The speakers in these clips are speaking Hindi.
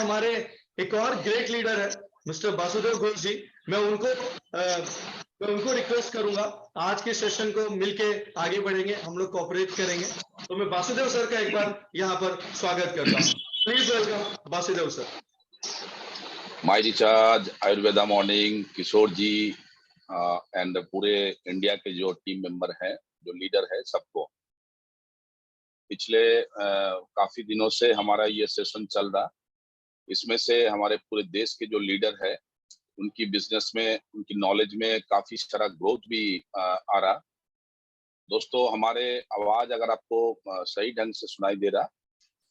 हमारे एक और ग्रेट लीडर है मिस्टर वासुदेव घोष जी। मैं उनको रिक्वेस्ट करूंगा, आज के सेशन को मिलके आगे बढ़ेंगे, हम लोग कोऑपरेट करेंगे। तो मैं वासुदेव सर का एक बार यहाँ पर स्वागत करता हूँ। Please welcome Vasudev sir. My recharge Ayurveda morning, Kishore ji and पूरे इंडिया के जो टीम मेंबर हैं, जो लीडर है, सबको पिछले काफी दिनों से हमारा ये सेशन चल रहा। इसमें से हमारे पूरे देश के जो लीडर है, उनकी बिजनेस में, उनकी नॉलेज में काफी सारा ग्रोथ भी आ रहा। दोस्तों, हमारे आवाज अगर आपको सही ढंग से सुनाई दे रहा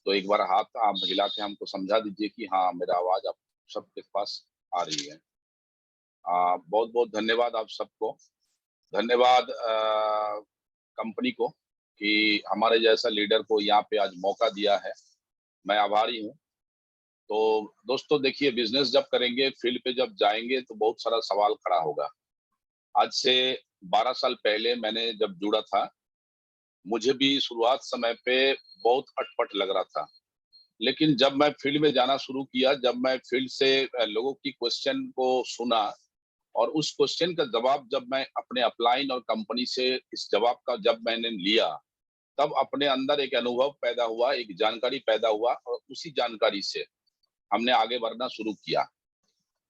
तो एक बार हाथ आप हिला के हमको समझा दीजिए कि हाँ, मेरा आवाज आप सबके पास आ रही है। बहुत बहुत धन्यवाद आप सबको। धन्यवाद कंपनी को कि हमारे जैसा लीडर को यहाँ पे आज मौका दिया है। मैं आभारी हूँ। तो दोस्तों देखिए, बिजनेस जब करेंगे, फील्ड पे जब जाएंगे तो बहुत सारा सवाल खड़ा होगा। आज से 12 साल पहले मैंने जब जुड़ा था, मुझे भी शुरुआत समय पे बहुत अटपट लग रहा था। लेकिन जब मैं फील्ड में जाना शुरू किया, जब मैं फील्ड से लोगों की क्वेश्चन को सुना और उस क्वेश्चन का जवाब जब मैं अपने अपलाइन और कंपनी से इस जवाब का जब मैंने लिया, तब अपने अंदर एक अनुभव पैदा हुआ, एक जानकारी पैदा हुआ और उसी जानकारी से हमने आगे बढ़ना शुरू किया।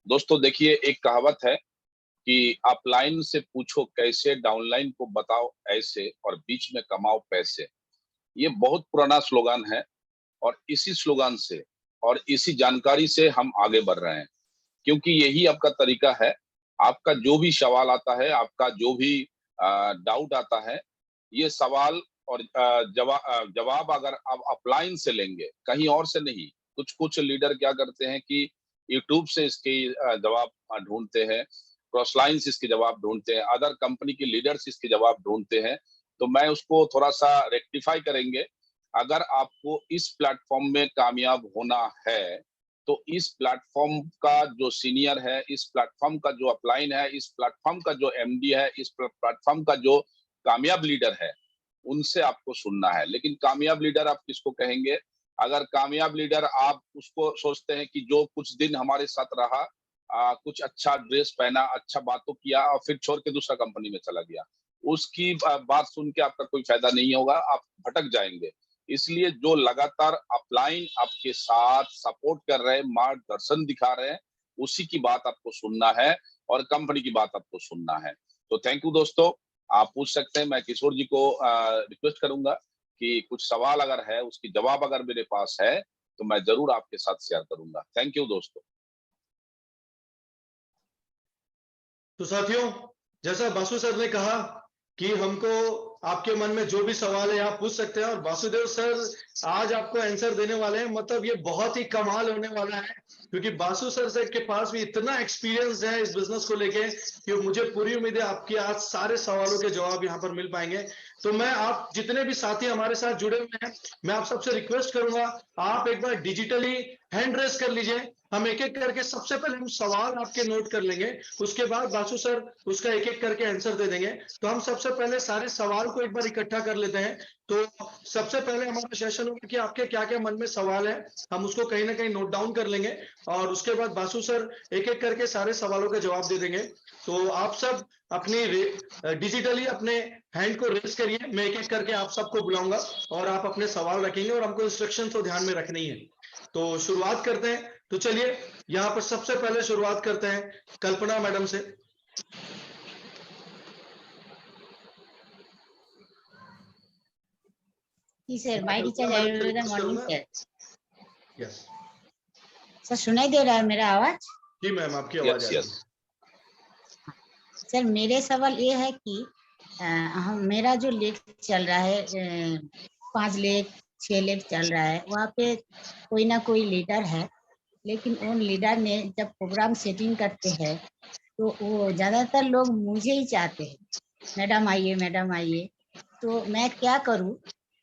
दोस्तों देखिए, एक कहावत है कि अपलाइन से पूछो कैसे, डाउनलाइन को बताओ ऐसे और बीच में कमाओ पैसे। ये बहुत पुराना स्लोगन है और इसी स्लोगन से और इसी जानकारी से हम आगे बढ़ रहे हैं, क्योंकि यही आपका तरीका है। आपका जो भी सवाल आता है, आपका जो भी डाउट आता है, ये सवाल और जवाब अगर आप अपलाइन से लेंगे, कहीं और से नहीं। कुछ लीडर क्या करते हैं कि यूट्यूब से इसके जवाब ढूंढते हैं, क्रॉसलाइन से इसके जवाब ढूंढते हैं, अदर कंपनी के लीडर्स इसके जवाब ढूंढते हैं। तो मैं उसको थोड़ा सा रेक्टिफाई करेंगे। अगर आपको इस प्लेटफॉर्म में कामयाब होना है तो इस प्लेटफॉर्म का जो सीनियर है, इस प्लेटफॉर्म का जो अपलाइन है, इस प्लेटफॉर्म का जो एमडी है, इस प्लेटफॉर्म का जो कामयाब लीडर है, उनसे आपको सुनना है। लेकिन कामयाब लीडर आप किसको कहेंगे? अगर कामयाब लीडर आप उसको सोचते हैं कि जो कुछ दिन हमारे साथ रहा, कुछ अच्छा ड्रेस पहना, अच्छा बातों किया और फिर छोड़ के दूसरा कंपनी में चला गया, उसकी बात सुन के आपका कोई फायदा नहीं होगा, आप भटक जाएंगे। इसलिए जो लगातार अपलाइन आपके साथ सपोर्ट कर रहे हैं, मार्गदर्शन दिखा रहे हैं, उसी की बात आपको सुनना है और कंपनी की बात आपको सुनना है। तो थैंक यू दोस्तों, आप पूछ सकते हैं। मैं किशोर जी को रिक्वेस्ट करूंगा कि कुछ सवाल अगर है, उसकी जवाब अगर मेरे पास है तो मैं जरूर आपके साथ शेयर करूंगा। थैंक यू दोस्तों। तो साथियों, जैसा बासु सर ने कहा कि हमको आपके मन में जो भी सवाल है आप पूछ सकते हैं और वासुदेव सर आज आपको आंसर देने वाले हैं। मतलब ये बहुत ही कमाल होने वाला है, क्योंकि बासु सर के पास भी इतना एक्सपीरियंस है इस बिजनेस को लेके कि मुझे पूरी उम्मीद है आपके आज सारे सवालों के जवाब यहाँ पर मिल पाएंगे। तो मैं आप जितने भी साथी हमारे साथ जुड़े हुए हैं, मैं आप सबसे रिक्वेस्ट करूंगा, आप एक बार डिजिटली हैंड रेस कर लीजिए। हम एक एक करके सबसे पहले हम सवाल आपके नोट कर लेंगे, उसके बाद बासु सर उसका एक एक करके आंसर दे देंगे। तो हम सबसे पहले सारे सवाल को एक बार इकट्ठा कर लेते हैं। तो सबसे पहले हमारा सेशन होगा कि आपके क्या क्या मन में सवाल है, हम उसको कहीं ना कहीं नोट डाउन कर लेंगे और उसके बाद बासु सर एक एक करके सारे सवालों के जवाब दे देंगे। तो आप सब अपनी डिजिटली अपने हैंड को रेस करिए, मैं एक एक करके आप सबको बुलाऊंगा और आप अपने सवाल रखेंगे और हमको इंस्ट्रक्शन तो ध्यान में रखनी है। तो शुरुआत करते हैं। तो चलिए यहाँ पर सबसे पहले शुरुआत करते हैं कल्पना मैडम से। Sir my recharge Ayurveda morning sir. Yes sir, सुनाई दे रहा है मेरा आवाज? जी मैम, आपकी आवाज आ रही है। सर, मेरे सवाल ये है कि मेरा जो लेख चल रहा है, 5 लेख 6 लेख चल रहा है, वहाँ पे कोई ना कोई लीडर है, लेकिन उन लीडर ने जब प्रोग्राम सेटिंग करते हैं तो वो ज्यादातर लोग मुझे ही चाहते हैं, मैडम आइए मैडम आइए। तो मैं क्या करूँ?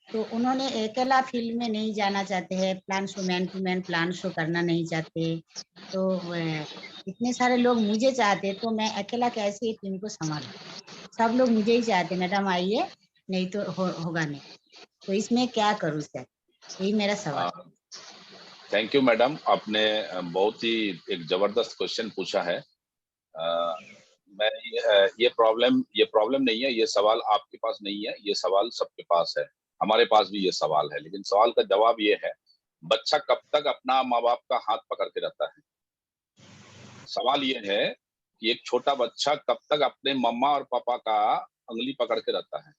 तो उन्होंने अकेला फील्ड में नहीं जाना चाहते हैं, plan show man to man plan show करना नहीं चाहते। तो इतने सारे लोग मुझे चाहते, तो मैं अकेला कैसे टीम को संभालूं? सब लोग मुझे ही चाहते, मैडम आइए, नहीं तो होगा नहीं। तो इसमें क्या करूं सर? यही मेरा सवाल। थैंक यू मैडम, आपने बहुत ही एक जबरदस्त क्वेश्चन पूछा है। मैं ये प्रॉब्लम नहीं है, ये सवाल आपके पास नहीं है, ये सवाल सबके पास है। हमारे पास भी ये सवाल है, लेकिन सवाल का जवाब ये है, बच्चा कब तक अपना माँ बाप का हाथ पकड़ के रहता है? सवाल ये है कि एक छोटा बच्चा कब तक अपने मम्मा और पापा का उंगली पकड़ के रहता है?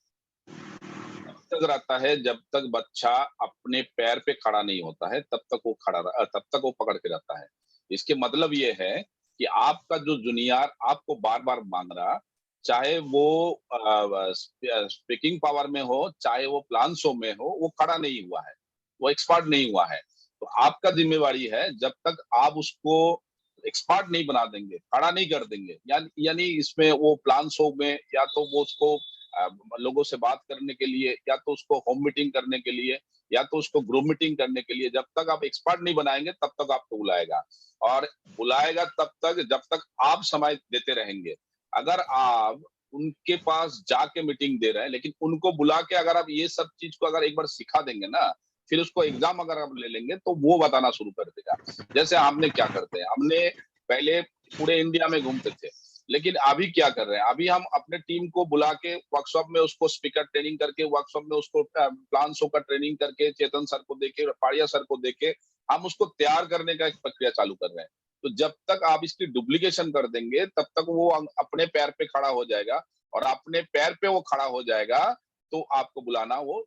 तब तक रहता है जब तक बच्चा अपने पैर पे खड़ा नहीं होता है, तब तक वो पकड़ के रहता है। इसके मतलब ये है कि आपका जो जुनियर आपको बार-बार माँग रहा, चाहे वो स्पीकिंग पावर में हो, चाहे वो प्लान शो में हो, वो खड़ा नहीं हुआ है, वो एक्सपर्ट नहीं हुआ है। तो आपका ज़िम्मेवारी है जब तक आप उसको एक्सपर्ट नहीं बना देंगे, खड़ा नहीं कर देंगे, यानी इसमें वो प्लान शो में या तो वो उसको लोगों से बात करने के लिए, या तो उसको होम मीटिंग करने के लिए, या तो उसको ग्रुप मीटिंग करने के लिए, जब तक आप एक्सपर्ट नहीं बनाएंगे तब तक आपको बुलाएगा। और बुलाएगा तब तक जब तक आप समय देते रहेंगे। अगर आप उनके पास जाके मीटिंग दे रहे हैं, लेकिन उनको बुला के अगर आप ये सब चीज को अगर एक बार सिखा देंगे ना, फिर उसको एग्जाम अगर आप ले लेंगे तो वो बताना शुरू कर देगा। जैसे हमने क्या करते हैं, हमने पहले पूरे इंडिया में घूमते थे, लेकिन अभी क्या कर रहे हैं, अभी हम अपने टीम को बुला के वर्कशॉप में उसको स्पीकर ट्रेनिंग करके, वर्कशॉप में उसको प्लान शो का ट्रेनिंग करके, चेतन सर को देके, पाड़िया सर को देके हम उसको तैयार करने का एक प्रक्रिया चालू कर रहे हैं। तो जब तक आप इसकी डुप्लीकेशन कर देंगे तब तक वो अपने पैर पे खड़ा हो जाएगा, और अपने पैर पे वो खड़ा हो जाएगा तो आपको बुलाना वो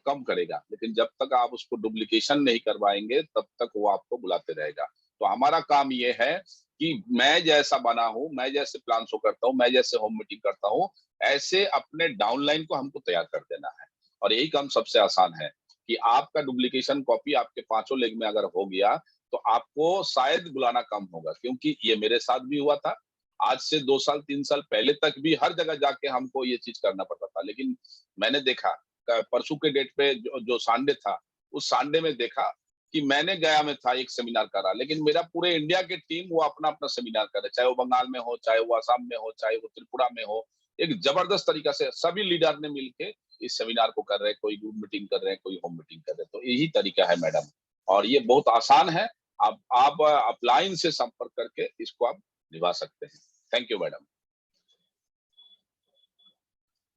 कम करेगा। लेकिन जब तक आप उसको डुप्लीकेशन नहीं करवाएंगे तब तक वो आपको बुलाते रहेगा। तो हमारा काम ये है कि मैं जैसा बना हूँ, मैं जैसे प्लान शो करता हूँ, मैं जैसे होम मीटिंग करता हूँ, ऐसे अपने डाउनलाइन को हमको तैयार कर देना है। और यही काम सबसे आसान है कि आपका डुप्लीकेशन कॉपी आपके पांचों लेग में अगर हो गया तो आपको शायद बुलाना कम होगा, क्योंकि ये मेरे साथ भी हुआ था। आज से 2 साल 3 साल पहले तक भी हर जगह जाके हमको ये चीज करना पड़ता था, लेकिन मैंने देखा परसों के डेट पे जो संडे था, उस संडे में देखा कि मैंने गया में था, एक सेमिनार करा, लेकिन मेरा पूरे इंडिया की टीम वो अपना-अपना सेमिनार कर रहे, चाहे वो बंगाल में हो, चाहे वो असम में हो, चाहे वो त्रिपुरा में हो। एक जबरदस्त तरीका से सभी लीडर ने मिलके इस सेमिनार को कर रहे हैं, कोई ग्रुप मीटिंग कर रहे हैं, कोई होम मीटिंग कर रहे हैं। तो यही तरीका है मैडम, और ये बहुत आसान है। आप अपलाइन से संपर्क करके इसको आप निभा सकते हैं। Thank you madam.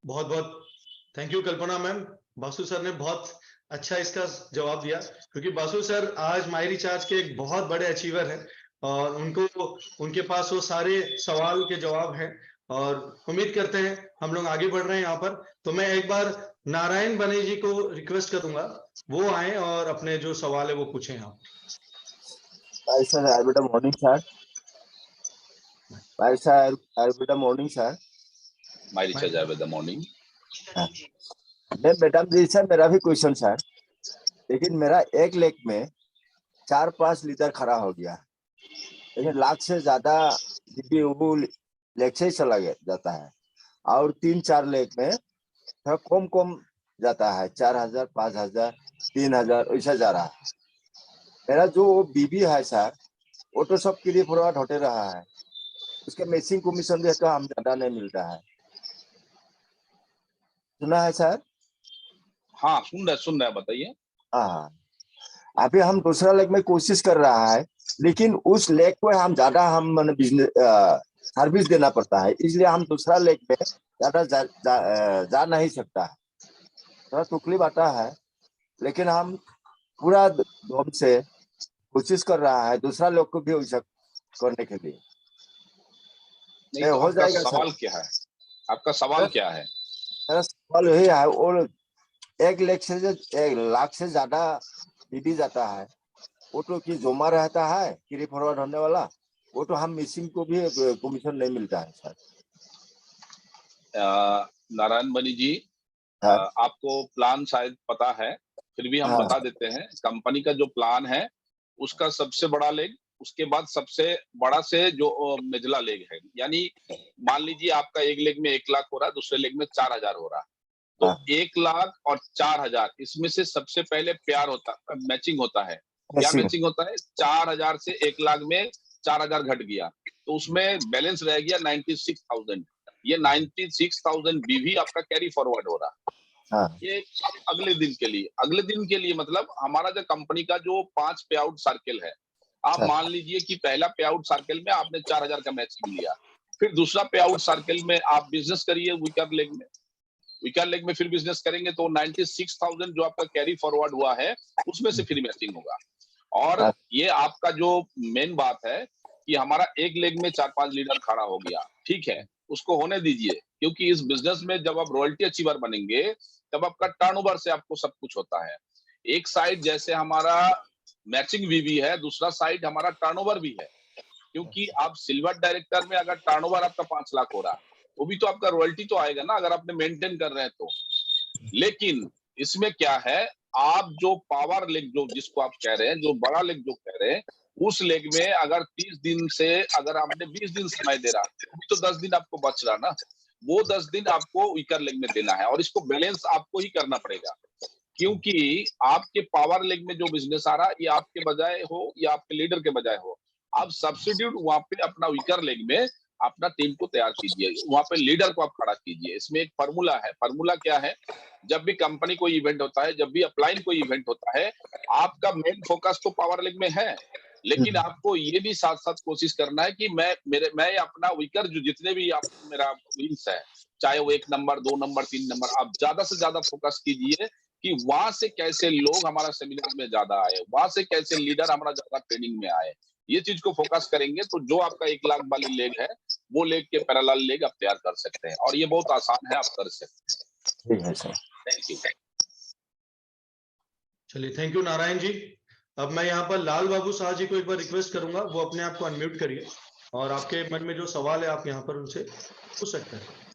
बहुत-बहुत thank you Kalpana ma'am. Basu sir ने बहुत अच्छा इसका जवाब दिया, क्योंकि बासु सर आज माई रिचार्ज के एक बहुत बड़े अचीवर हैं और उनके पास वो सारे सवाल के जवाब हैं, और उम्मीद करते हैं हम लोग आगे बढ़ रहे हैं यहाँ पर। तो मैं एक बार नारायण बने जी को रिक्वेस्ट करूंगा, वो आए और अपने जो सवाल है वो पूछें यहाँ। Hi sir, Arvita morning sir. Hi sir, Arvita morning sir. My recharge Ayurveda morning. Madam ji sir, मेरा भी क्वेश्चन सर, लेकिन मेरा एक लेग में 4-5 लीटर खड़ा हो गया, लेकिन लाख से ज्यादा जीबी वो लेग से ही चला जाता है, और 3-4 लेग में थोड़ा कम जाता है, 4000, 5000, 3000 ऐसा जा रहा है। मेरा जो बीबी है सर, वो तो सब क्लियर फॉरवर्ड होते रहा है, उसके मैचिंग कमीशन भी तो हम ज्यादा नहीं मिलता है। सुना है सर? हाँ सुन रहे बताइए। हाँ, अभी हम दूसरा लेग में कोशिश कर रहा है, लेकिन उस लेग को हम ज्यादा बिजनेस सर्विस देना पड़ता है, इसलिए हम दूसरा लेग में ज्यादा जा नहीं सकता है, थोड़ा तकलीफ आता है। लेकिन हम पूरा दम से कोशिश कर रहा है दूसरा लेग को भी वैसा करने के लिए। नहीं तो हो आपका जाएगा सवाल सर? क्या है? आपका सवाल क्या है? मेरा सवाल यही है, और एक लेग से जो 1 लाख से ज्यादा बीबी जाता है, वो तो कि जमा रहता है कैरी फॉरवर्ड होने वाला, वो तो हम मिसिंग को भी कमीशन नहीं मिलता है सर। नारायण बनी जी, आपको प्लान शायद पता है, फिर भी हम हाँ, बता देते हैं। कंपनी का जो प्लान है उसका सबसे बड़ा लेग, उसके बाद सबसे बड़ा से जो निचला लेग है, यानी मान लीजिए आपका एक लेग में 1 लाख हो रहा है, दूसरे लेग में 4000 हो रहा है, तो हाँ। 1 लाख और 4000 इसमें से सबसे पहले मैचिंग होता है। क्या मैचिंग। मैचिंग होता है? 4000 से 1 लाख में 4000 घट गया, तो उसमें बैलेंस रह गया 96,000। ये 96,000 बीवी आपका कैरी फॉरवर्ड हो रहा है। हाँ ये अब अगले दिन के लिए मतलब हमारा जो कंपनी का जो 5 पे आउट सर्कल है, आप हाँ। मान लीजिए कि पहला पे आउट सर्कल में आपने 4000 का मैचिंग लिया, फिर दूसरा पे आउट सर्कल में आप बिजनेस करिए वीकर लेग में फिर बिजनेस करेंगे तो 96,000 जो आपका कैरी फॉरवर्ड हुआ है उसमें से फिर मैचिंग होगा। और हाँ। ये आपका जो मेन बात है कि हमारा एक लेग में 4-5 लीडर खड़ा हो गया, ठीक है, उसको होने दीजिए, क्योंकि इस बिजनेस में जब आप रॉयल्टी अचीवर बनेंगे तब आपका टर्नओवर से आपको सब कुछ होता है। एक साइड जैसे हमारा मैचिंग भी है, दूसरा साइड हमारा टर्नओवर भी है, क्योंकि आप सिल्वर डायरेक्टर में अगर टर्नओवर आपका 5 लाख हो रहा, वो भी तो आपका रॉयल्टी तो आएगा ना, अगर आपने मेंटेन कर रहे हैं तो। लेकिन इसमें क्या है, आप जो पावर लेग जो जिसको आप कह रहे हैं, जो बड़ा लेग जो कह रहे हैं, उस लेग में अगर 30 दिन से अगर आपने 20 दिन समय दे रहा, तो 10 दिन आपको बच रहा ना, वो 10 दिन आपको वीकर लेग में देना है और इसको बैलेंस आपको ही करना पड़ेगा। क्योंकि आपके पावर लेग में जो बिजनेस आ रहा है, ये आपके बजाय हो या आपके लीडर के बजाय हो, आप सब्स्टिट्यूट वहां पे अपना वीकर लेग में अपना टीम को तैयार कीजिए, वहां पे लीडर को आप खड़ा कीजिए। इसमें एक फार्मूला है, फार्मूला क्या है, जब भी कंपनी कोई इवेंट होता है, जब भी अपलाइन कोई इवेंट होता है, आपका मेन फोकस तो पावर लेग में है, लेकिन आपको ये भी साथ साथ कोशिश करना है कि मैं अपना वीकर जो जितने भी आप मेरा विंग्स है, चाहे वो 1 नंबर 2 नंबर 3 नंबर, आप ज्यादा से ज्यादा फोकस कीजिए कि वहां से कैसे लोग हमारा सेमिनार में ज्यादा आए, वहां से कैसे लीडर हमारा ज्यादा ट्रेनिंग में आए। ये चीज को फोकस करेंगे तो जो आपका 1 लाख वाली लेग है, वो लेग के पैरेलल लेग आप तैयार कर सकते हैं और ये बहुत आसान है, आप कर सकते हैं। ठीक है सर। Thank you. चलिए, थैंक यू नारायण जी। अब मैं यहाँ पर लाल बाबू शाह जी को एक बार रिक्वेस्ट करूंगा, वो अपने आप को अनम्यूट करिए और आपके मन में जो सवाल है आप यहाँ पर उनसे पूछ सकते हैं।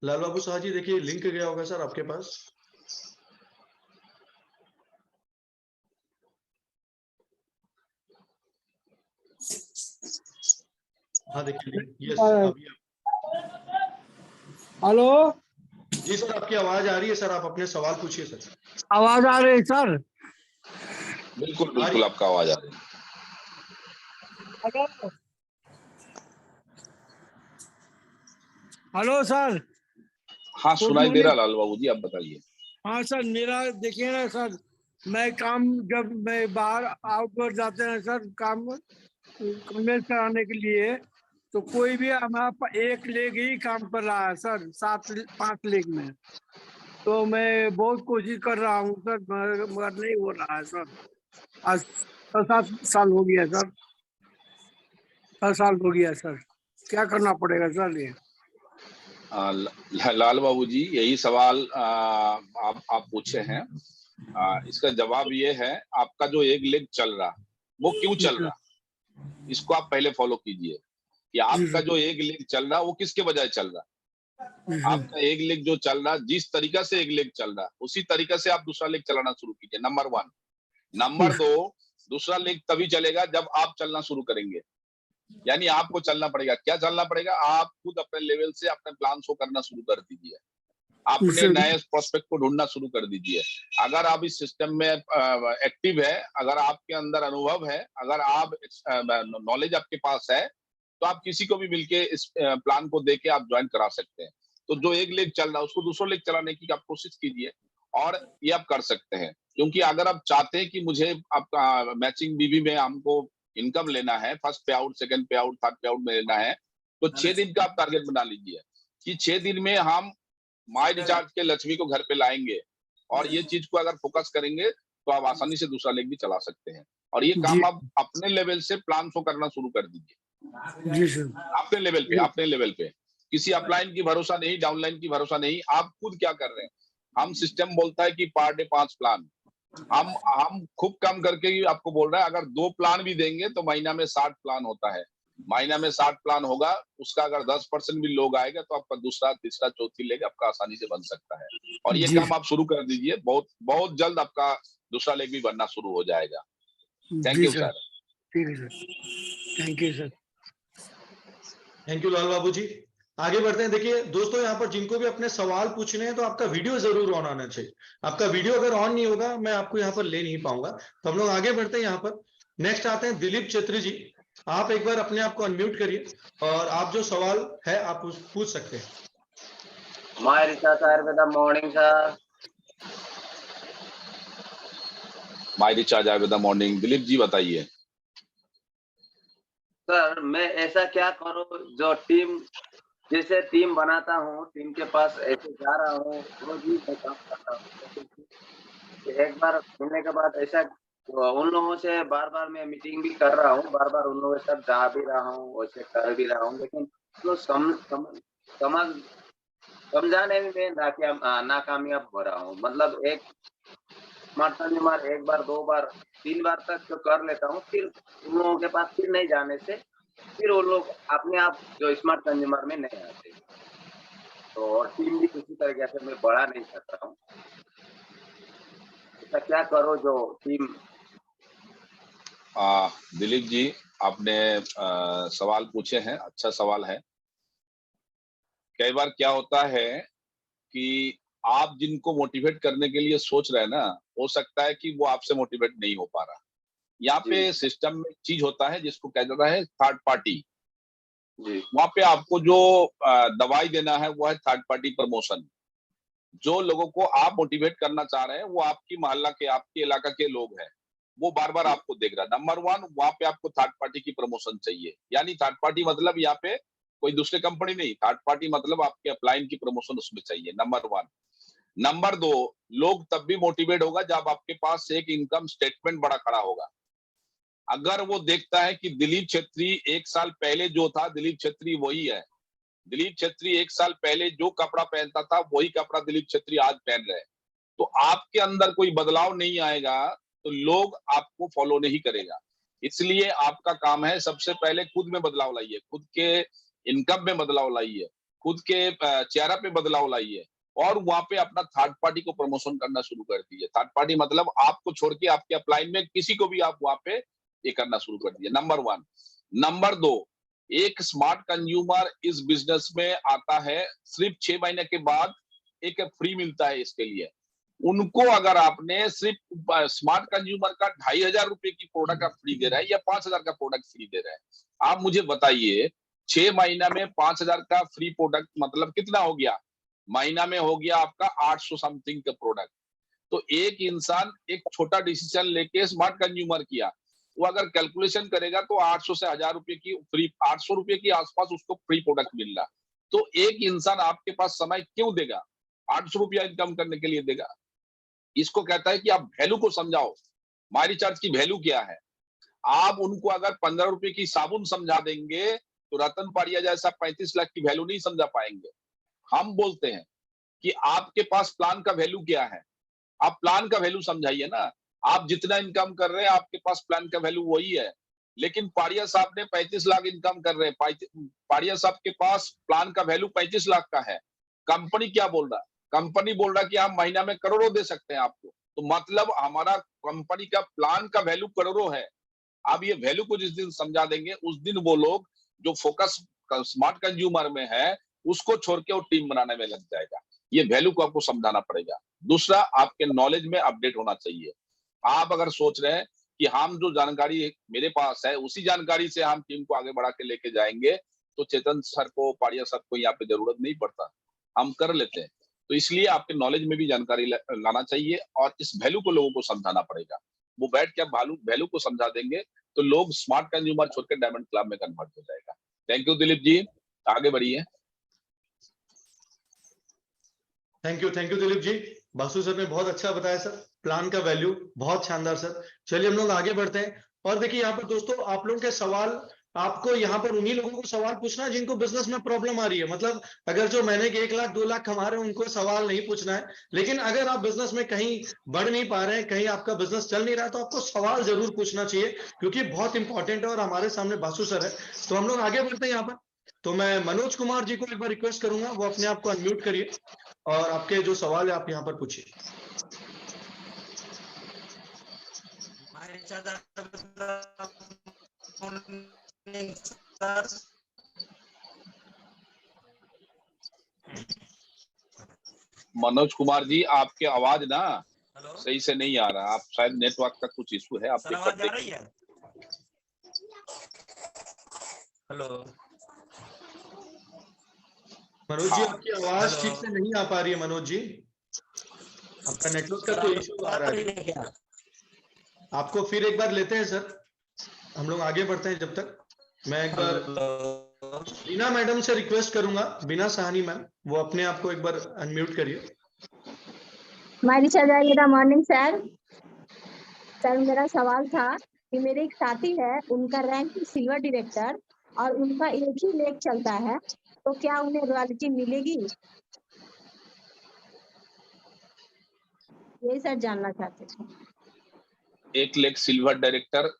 लाल बाबू शाह जी, देखिए लिंक गया होगा सर आपके पास। हाँ देखिए, यस अभी। हेलो, जी सर, आपकी आवाज आ रही है सर, आप अपने सवाल पूछिए सर। आवाज आ रही है सर? बिल्कुल बिल्कुल आपका आवाज आ रही है। Hello, hello sir. हाँ गुड सुनाई दे रहा मॉर्निंग। लाल बाबू जी, आप बताइए। हाँ सर, मेरा देखिए ना सर, मैं काम जब मैं बाहर आउटडोर जाते हैं सर, काम कन्वेंस कराने के लिए, तो कोई भी हमारा एक लेग ही काम कर रहा है सर, 5 लेग में। तो मैं बहुत कोशिश कर रहा हूँ सर, मगर नहीं हो रहा है सर। आज 7 साल हो गया सर, 7 साल हो गया सर। क्या करना पड़ेगा सर ये? लाल बाबू जी, यही सवाल आप पूछे हैं। इसका जवाब ये है, आपका जो एक लेग चल रहा, वो क्यों चल रहा, इसको आप पहले फॉलो कीजिए कि आपका जो एक लेग चल रहा वो किसके बजाय चल रहा। आपका एक लेग जो चल रहा, जिस तरीका से एक लेग चल रहा, उसी तरीका से आप दूसरा लेग चलाना शुरू कीजिए, नंबर 1। नंबर 2, दूसरा लेग तभी चलेगा जब आप चलना शुरू करेंगे, यानी आपको चलना पड़ेगा। क्या चलना पड़ेगा, आप खुद अपने लेवल से अपने प्लान शो करना शुरू कर दीजिए, अपने नए प्रोस्पेक्ट को ढूंढना शुरू कर दीजिए। अगर आप इस सिस्टम में एक्टिव है, अगर आपके अंदर अनुभव है, अगर आप नॉलेज आपके पास है, तो आप किसी को भी मिलके इस प्लान को देके आप ज्वाइन करा सकते हैं। तो जो एक लेग चल रहा है उसको दूसरा लेग चलाने की आप कोशिश कीजिए और ये आप कर सकते हैं। क्योंकि अगर आप चाहते हैं कि मुझे आपका मैचिंग बीबी में हमको इनकम लेना है, फर्स्ट पे आउट, सेकंड पे आउट, थर्ड पे आउट में लेना है, तो 6 दिन का आप टारगेट बना लीजिए कि 6 दिन में हम माई रिचार्ज के लक्ष्मी को घर पे लाएंगे। और ये चीज को अगर फोकस करेंगे तो आप आसानी से दूसरा लेग भी चला सकते हैं। और ये काम आप अपने लेवल से प्लान शो करना शुरू कर दीजिए। जी सर। अपने लेवल पे किसी अपलाइन की भरोसा नहीं, डाउनलाइन की भरोसा नहीं, आप खुद क्या कर रहे हैं। हम सिस्टम बोलता है कि पर डे 5 प्लान, हम खूब कम करके ही आपको बोल रहे हैं, अगर 2 प्लान भी देंगे तो महीना में 60 प्लान होता है। महीना में 60 प्लान होगा, उसका अगर 10% भी लोग आएगा तो आपका दूसरा, तीसरा, चौथी लेग आपका आसानी से बन सकता है। और ये काम आप शुरू कर दीजिए, बहुत बहुत जल्द आपका दूसरा लेग भी बनना शुरू हो जाएगा। Thank you sir. ठीक है sir, thank you sir. Thank you Lal Babu ji. आगे बढ़ते हैं। देखिए दोस्तों, यहाँ पर जिनको भी अपने सवाल पूछने हैं तो आपका वीडियो जरूर ऑन आना चाहिए। आपका वीडियो अगर ऑन नहीं होगा मैं आपको यहाँ पर ले नहीं पाऊंगा। तो हम लोग आगे बढ़ते हैं। यहाँ पर नेक्स्ट आते हैं दिलीप छेत्री जी। आप एक बार अपने आप को अनम्यूट करिए और आप जो सवाल है आप पूछ सकते हैं। My Richard sir, with the morning sir. My recharge with the morning. Dilip ji बताइए। सर मैं ऐसा क्या करूं जो टीम, जैसे टीम बनाता हूं, टीम के पास ऐसे जा रहा हूं, रोज ही मैं काम करता हूं। एक बार मिलने के बाद ऐसा उन लोगों से बार बार मैं मीटिंग भी कर रहा हूं, बार बार उन लोगों के साथ जा भी रहा हूं, वैसे कर भी रहा हूं, लेकिन तो समझ समझाने में मैं नाकामयाब हो रहा हूं। मतलब एक स्मार्ट कंज्यूमर एक बार, दो बार, 3 बार तक तो कर लेता हूँ, फिर उन लोगों के पास फिर नहीं जाने से फिर वो लोग अपने आप जो स्मार्ट कंज्यूमर में नहीं आते। तो टीम भी किसी तरीके से मैं बढ़ा नहीं सक रहा हूँ। ऐसा क्या करो जो टीम। दिलीप जी आपने सवाल पूछे हैं, अच्छा सवाल है। कई बार क्या होता है कि आप जिनको मोटिवेट करने के लिए सोच रहे हैं ना, हो सकता है कि वो आपसे मोटिवेट नहीं हो पा रहा। यहाँ जी। पे सिस्टम में चीज होता है जिसको कहा जाता है थर्ड पार्टी। जी। वहां पे आपको जो दवाई देना है वो है थर्ड पार्टी प्रमोशन। जो लोगों को आप मोटिवेट करना चाह रहे हैं वो आपकी मोहल्ला के, आपके इलाका के लोग हैं, वो बार बार आपको देख रहा है। नंबर 1 वहां पे आपको थर्ड पार्टी की प्रमोशन चाहिए। यानी थर्ड पार्टी मतलब यहाँ पे कोई दूसरे कंपनी नहीं, थर्ड पार्टी मतलब आपके अपलाइन की प्रमोशन उसमें चाहिए। नंबर 1। नंबर 2, लोग तब भी मोटिवेट होगा जब आपके पास एक इनकम स्टेटमेंट बड़ा खड़ा होगा। अगर वो देखता है कि दिलीप छेत्री 1 साल पहले जो था, दिलीप छेत्री वही है। दिलीप छेत्री 1 साल पहले जो कपड़ा पहनता था वही कपड़ा दिलीप छेत्री आज पहन रहे हैं, तो आपके अंदर कोई बदलाव नहीं आएगा तो लोग आपको फॉलो नहीं करेगा। इसलिए आपका काम है सबसे पहले खुद में बदलाव लाइए, खुद के इनकम में बदलाव लाइए, खुद के चेहरा पे बदलाव लाइए और वहां पे अपना थर्ड पार्टी को प्रमोशन करना शुरू कर दीजिए। थर्ड पार्टी मतलब आपको छोड़ के आपके अपलाइन में किसी को भी आप वहां पे ये करना शुरू कर दीजिए। नंबर 1। नंबर 2, एक स्मार्ट कंज्यूमर इस बिजनेस में आता है सिर्फ 6 महीने के बाद एक फ्री मिलता है इसके लिए। उनको अगर आपने सिर्फ स्मार्ट कंज्यूमर का 2,500 रुपए की प्रोडक्ट आप फ्री दे रहा है या 5,000 का प्रोडक्ट फ्री दे रहा है, आप मुझे बताइए 6 महीना में 5,000 का फ्री प्रोडक्ट मतलब कितना हो गया? महीना में हो गया आपका 800 समथिंग का प्रोडक्ट। तो एक इंसान एक छोटा डिसीजन लेके स्मार्ट कंज्यूमर किया, वो अगर कैलकुलेशन करेगा तो 800 से 1,000 रुपए की फ्री, 800 रुपए के आसपास उसको फ्री प्रोडक्ट मिल रहा। तो एक इंसान आपके पास समय क्यों देगा? 800 रुपया इनकम करने के लिए देगा। इसको कहता है कि आप वैल्यू को समझाओ। माय रिचार्ज की वैल्यू क्या है? आप उनको अगर 15 रुपए की साबुन समझा देंगे तो रतन पाड़िया जैसा 35 लाख की वैल्यू नहीं समझा पाएंगे। हम बोलते हैं कि आपके पास प्लान का वैल्यू क्या है, आप प्लान का वैल्यू समझाइए ना। आप जितना इनकम कर रहे हैं आपके पास प्लान का वैल्यू वही है, लेकिन पाड़िया साहब ने 35 लाख इनकम कर रहे हैं, पाड़िया साहब के पास प्लान का वैल्यू 35 लाख का है। कंपनी क्या बोल रहा? कंपनी बोल रहा कि हम महीना में करोड़ों दे सकते हैं आपको। तो मतलब हमारा कंपनी का प्लान का वैल्यू करोड़ों है। आप ये वैल्यू को जिस दिन समझा देंगे उस दिन वो लोग जो फोकस स्मार्ट कंज्यूमर में है उसको छोड़ के वो टीम बनाने में लग जाएगा। ये वैल्यू को आपको समझाना पड़ेगा। दूसरा, आपके नॉलेज में अपडेट होना चाहिए। आप अगर सोच रहे हैं कि हम जो जानकारी मेरे पास है उसी जानकारी से हम टीम को आगे बढ़ा के लेके जाएंगे, तो चेतन सर को, पाड़िया सर को यहाँ पे जरूरत नहीं पड़ता, हम कर लेते हैं। तो इसलिए आपके नॉलेज में भी जानकारी लाना चाहिए और इस वैल्यू को लोगों को समझाना पड़ेगा। वो बैठ के वैल्यू को समझा देंगे तो लोग स्मार्ट कंज्यूमर छोड़ के डायमंड क्लब में कन्वर्ट हो जाएगा। थैंक यू दिलीप जी, आगे बढ़िए। Thank you Dilip ji. Basu sir ने बहुत अच्छा बताया सर, प्लान का वैल्यू बहुत शानदार सर। चलिए हम लोग आगे बढ़ते हैं। और देखिए यहाँ पर दोस्तों आप लोगों के सवाल, आपको यहाँ पर उन्हीं लोगों को सवाल पूछना है जिनको बिजनेस में प्रॉब्लम आ रही है। मतलब अगर जो महीने के 1 लाख 2 लाख कमा रहे हैं उनको सवाल नहीं पूछना है, लेकिन अगर आप बिजनेस में कहीं बढ़ नहीं पा रहे हैं, कहीं आपका बिजनेस चल नहीं रहा है, तो आपको सवाल जरूर पूछना चाहिए क्योंकि बहुत इंपॉर्टेंट है। और हमारे सामने बासु सर है, तो हम लोग आगे बढ़ते हैं यहाँ पर। तो मैं मनोज कुमार जी को एक बार रिक्वेस्ट करूंगा, वो अपने आप को अनम्यूट करिए और आपके जो सवाल है आप यहाँ पर पूछिए। मनोज कुमार जी, आपके आवाज ना सही से नहीं आ रहा, आप शायद नेटवर्क का कुछ इशू है, आप सर एक बार आवाज आ रही देखिए। है? हेलो मनोज जी, हाँ। आपकी आवाज हेलो। ठीक से नहीं आ पा रही है मनोज जी, आपका नेटवर्क का कोई इशू आ रहा है। क्या? आपको फिर एक बार लेते हैं सर, हम लोग आगे बढ़ते हैं। जब तक मैं एक बार हेलो बीना मैडम से रिक्वेस्ट करूंगा, बीना साहनी मैम, वो अपने आप को एक बार अनम्यूट करिए। मारिचा जाएगा मॉर्निंग सर। सर मेरा सवाल था कि मेरे एक साथी है, उनका रैंक सिल्वर डायरेक्टर और उनका एक ही लेग चलता है, तो क्या उन्हें रॉयल्टी मिलेगी? यही सर जानना चाहते थे। एक लेग सिल्वर डायरेक्टर,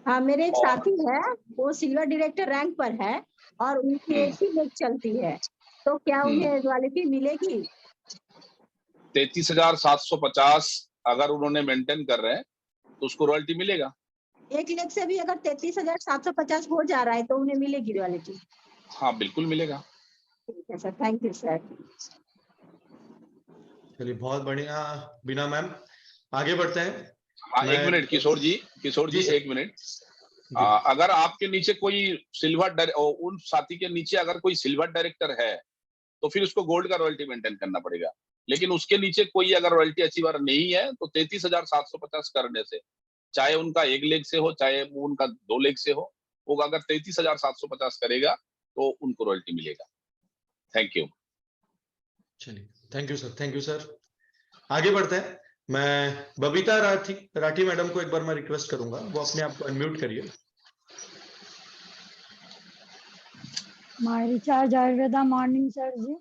हाँ, मेरे एक और साथी है, वो सिल्वर डायरेक्टर रैंक पर है और उनकी एक ही लेग चलती है, तो क्या उन्हें रॉयल्टी मिलेगी? 33,750 अगर उन्होंने मेंटेन कर रहे हैं तो उसको रॉयल्टी मिलेगा। एक लेग से भी अगर 33,750 हो जा रहा है तो उन्हें मिलेगी रॉयल्टी? हाँ बिल्कुल मिलेगा। ठीक है सर, थैंक यू सर। चलिए, बहुत बढ़िया बीना मैम, आगे बढ़ते हैं। हाँ एक मैं- मिनट किशोर जी जी सर। एक मिनट। जी। अगर आपके नीचे कोई सिल्वर उन साथी के नीचे अगर कोई सिल्वर डायरेक्टर है तो फिर उसको गोल्ड का रॉयल्टी मेंटेन करना पड़ेगा, लेकिन उसके नीचे कोई अगर रॉयल्टी अचीवर नहीं है तो 33,750 करने से, चाहे उनका एक लेग से हो चाहे वो उनका 2 लेग से हो, वो अगर 33,750 करेगा तो उनको रॉयल्टी मिलेगा। Thank you. चलिए, thank you sir, thank you sir. आगे बढ़ते हैं। मैं बबीता राठी मैडम को एक बार मैं रिक्वेस्ट करूंगा, वो अपने आप को अनम्यूट करिए। My recharge Ayurveda morning sir ji.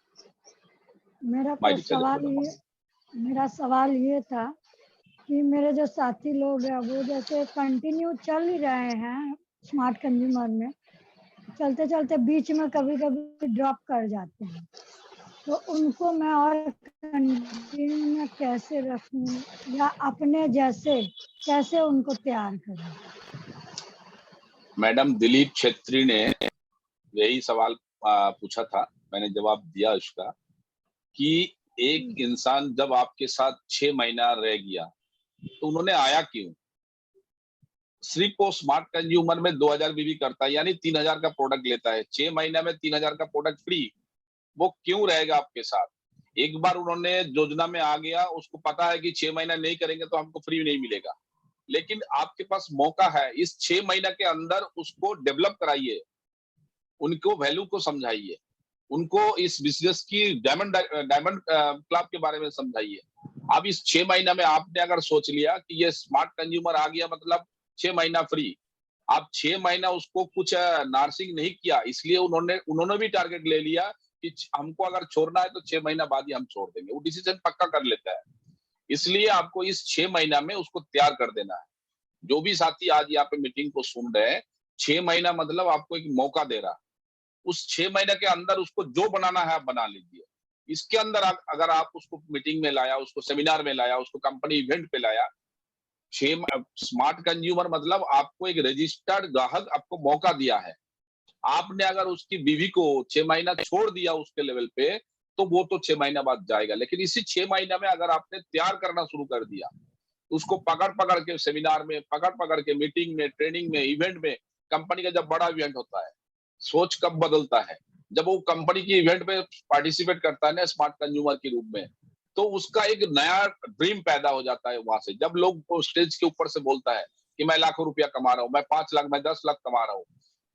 मेरा सवाल ये था कि मेरे जो साथी लोग हैं वो जैसे कंटिन्यू चल ही रहे हैं स्मार्ट कंज्यूमर में, चलते चलते बीच में कभी कभी ड्रॉप कर जाते हैं, तो उनको मैं और कंटिन्यू में कैसे रखूं या अपने जैसे कैसे उनको तैयार करूं? मैडम दिलीप छेत्री ने यही सवाल पूछा था, मैंने जवाब दिया उसका कि एक इंसान जब आपके साथ 6 महीना रह गया तो उन्होंने आया क्यों? सिर्फ वो स्मार्ट कंज्यूमर में 2000 बीबी करता है, यानी 3000 का प्रोडक्ट लेता है, 6 महीना में 3000 का प्रोडक्ट फ्री, वो क्यों रहेगा आपके साथ? एक बार उन्होंने योजना में आ गया, उसको पता है कि 6 महीना नहीं करेंगे तो हमको फ्री नहीं मिलेगा, लेकिन आपके पास मौका है, इस 6 महीना के अंदर उसको डेवलप कराइए, उनको वैल्यू को समझाइए, उनको इस बिजनेस की डायमंड क्लब के बारे में समझाइए। अब इस 6 महीना में आपने अगर सोच लिया कि ये स्मार्ट कंज्यूमर आ गया मतलब 6 महीना फ्री, आप 6 महीना उसको कुछ नर्सिंग नहीं किया, इसलिए उन्होंने भी टारगेट ले लिया कि हमको अगर छोड़ना है तो 6 महीना बाद ही हम छोड़ देंगे, वो डिसीजन पक्का कर लेता है। इसलिए आपको इस 6 महीना में उसको तैयार कर देना है। जो भी साथी आज यहाँ पे मीटिंग को सुन रहे हैं, 6 महीना मतलब आपको एक मौका दे रहा है, उस 6 महीने के अंदर उसको जो बनाना है आप बना लीजिए। इसके अंदर अगर आप उसको मीटिंग में लाया, उसको सेमिनार में लाया, उसको कंपनी इवेंट पे लाया, स्मार्ट कंज्यूमर मतलब आपको एक रजिस्टर्ड ग्राहक आपको मौका दिया है। आपने अगर उसकी बीवी को 6 महीना छोड़ दिया उसके लेवल पे, तो वो तो 6 महीना बाद जाएगा, लेकिन इसी 6 महीना में अगर आपने तैयार करना शुरू कर दिया, उसको पकड़ के सेमिनार में, पकड़ के मीटिंग में, ट्रेनिंग में, इवेंट में, कंपनी का जब बड़ा इवेंट होता है, सोच कब बदलता है? जब वो कंपनी की इवेंट में पार्टिसिपेट करता है ना स्मार्ट कंज्यूमर के रूप में, तो उसका एक नया ड्रीम पैदा हो जाता है वहां से। जब लोग स्टेज के ऊपर से बोलता है कि मैं लाखों रुपया कमा रहा हूँ, मैं 5 लाख, मैं 10 लाख कमा रहा हूँ,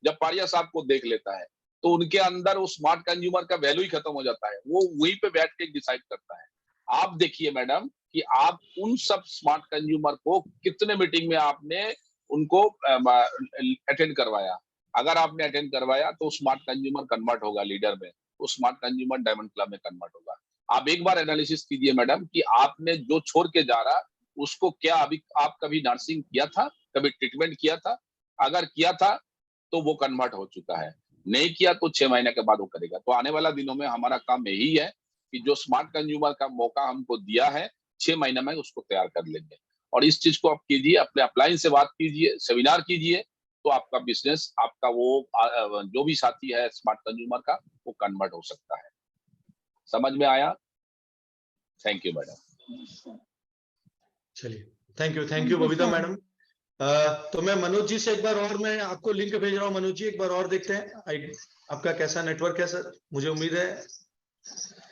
जब पारिया साहब को देख लेता है तो उनके अंदर वो स्मार्ट कंज्यूमर का वैल्यू ही खत्म हो जाता है, वो वहीं पे बैठ के डिसाइड करता है। आप देखिए मैडम कि आप उन सब स्मार्ट कंज्यूमर को कितने मीटिंग में आपने उनको अटेंड करवाया। अगर आपने अटेंड करवाया तो स्मार्ट कंज्यूमर कन्वर्ट होगा लीडर में, वो स्मार्ट कंज्यूमर डायमंड क्लब में कन्वर्ट होगा। आप एक बार एनालिसिस कीजिए मैडम कि आपने जो छोड़ के जा रहा उसको क्या अभी आप कभी नर्सिंग किया था, कभी ट्रीटमेंट किया था? अगर किया था तो वो कन्वर्ट हो चुका है, नहीं किया तो 6 महीने के बाद वो करेगा। तो आने वाला दिनों में हमारा काम यही है कि जो स्मार्ट कंज्यूमर का मौका हमको दिया है 6 महीने में उसको तैयार कर लेंगे। और इस चीज को आप कीजिए, अपने अपलाइन से बात कीजिए, सेमिनार कीजिए, तो आपका बिजनेस, आपका वो जो भी साथी है स्मार्ट कंज्यूमर का, वो कन्वर्ट हो सकता है। समझ में आया? Thank you madam. चलिए, थैंक यू बबीता मैडम। तो मैं मनोज जी से एक बार और मैं आपको लिंक भेज रहा हूँ। मनोज जी एक बार और देखते हैं आपका कैसा नेटवर्क है सर। मुझे उम्मीद है,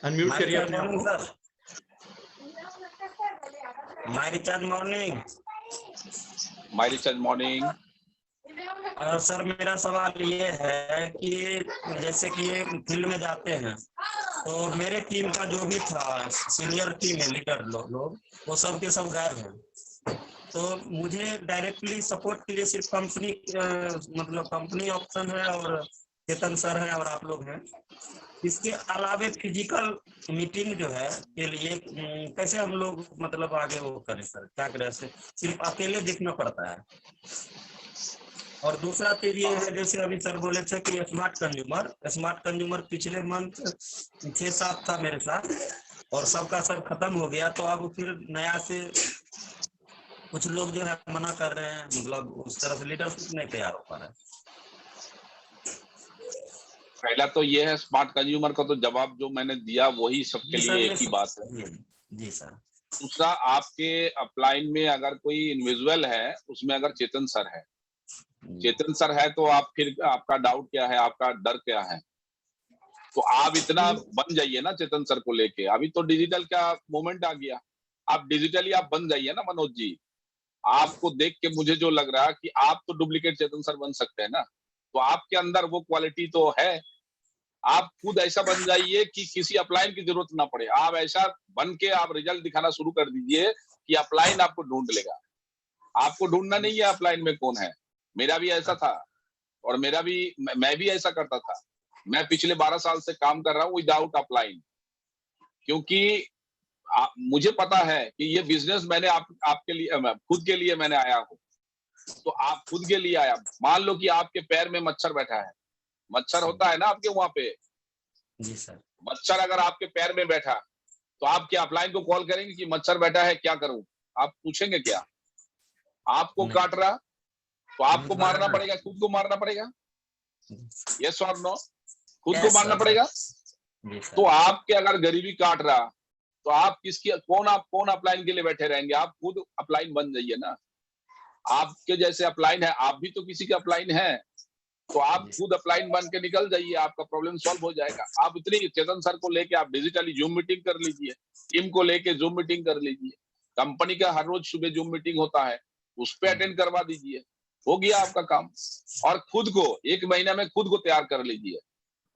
अनम्यूट करिए अपने आप को। My recharge morning. My recharge morning. Sir मेरा सवाल ये है कि जैसे कि ये फील्ड में जाते हैं तो मेरे टीम का जो भी था सीनियर टीम है, लीडर लोग वो सब के सब गायब हैं। तो मुझे डायरेक्टली सपोर्ट के लिए सिर्फ कंपनी मतलब कंपनी ऑप्शन है और चेतन सर है और आप लोग हैं। इसके अलावे फिजिकल मीटिंग जो है के लिए कैसे हम लोग मतलब आगे वो करें सर, क्या करें? सिर्फ अकेले देखना पड़ता है। और दूसरा चीज ये है, जैसे अभी सर बोले थे कि स्मार्ट कंज्यूमर पिछले मंथ 6-7 था मेरे साथ और सबका सब खत्म हो गया। तो अब फिर नया से कुछ लोग जो है मना कर रहे हैं, मतलब उस तरह से लीडरशिप नहीं तैयार हो पा रहा है। पहला तो ये है स्मार्ट कंज्यूमर का तो जवाब जो मैंने दिया वही सबके लिए एक ही बात है। जी सर। दूसरा, आपके अपलाइन में अगर कोई इंडिविजुअल है, उसमें अगर चेतन सर है तो आप फिर आपका डाउट क्या है, आपका डर क्या है? तो आप इतना बन जाइए ना चेतन सर को लेके। अभी तो डिजिटल का मोमेंट आ गया, आप डिजिटली आप बन जाइए ना मनोज जी। आपको देख के मुझे जो लग रहा है कि आप तो डुप्लीकेट चेतन सर बन सकते हैं ना, तो आपके अंदर वो क्वालिटी तो है। आप खुद ऐसा बन जाइए कि किसी अपलाइन की जरूरत ना पड़े। आप ऐसा बन के आप रिजल्ट दिखाना शुरू कर दीजिए कि अपलाइन आपको ढूंढ लेगा। आपको ढूंढना नहीं है अपलाइन में कौन है। मेरा भी ऐसा था और मैं भी ऐसा करता था। मैं पिछले 12 साल से काम कर रहा हूँ विदाउट अपलाइन, क्योंकि मुझे पता है कि ये बिजनेस मैंने आपके लिए खुद के लिए मैंने आया हूँ। तो आप खुद के लिए आया, मान लो कि आपके पैर में मच्छर बैठा है, मच्छर होता है ना आपके वहां पे। जी सर। मच्छर अगर आपके पैर में बैठा तो आप क्या अपलाइन को कॉल करेंगे कि मच्छर बैठा है क्या करूं? आप पूछेंगे क्या? आपको काट रहा तो आपको मारना पड़ेगा, खुद को मारना पड़ेगा। यस और नो? खुद को मारना पड़ेगा। तो आपके अगर गरीबी काट रहा तो आप कौन अपलाइन के लिए बैठे रहेंगे? आप खुद अपलाइन बन जाइए ना। आपके जैसे अपलाइन है, आप भी तो किसी के अपलाइन है, तो आप खुद अपलाइन बन के निकल जाइए, आपका प्रॉब्लम सॉल्व हो जाएगा। आप इतनी चेतन सर को लेके आप डिजिटली जूम मीटिंग कर लीजिए, टीम को लेके जूम मीटिंग कर लीजिए। कंपनी का हर रोज सुबह जूम मीटिंग होता है, उस पर अटेंड करवा दीजिए, हो गया आपका काम। और खुद को 1 महीना में खुद को तैयार कर लीजिए।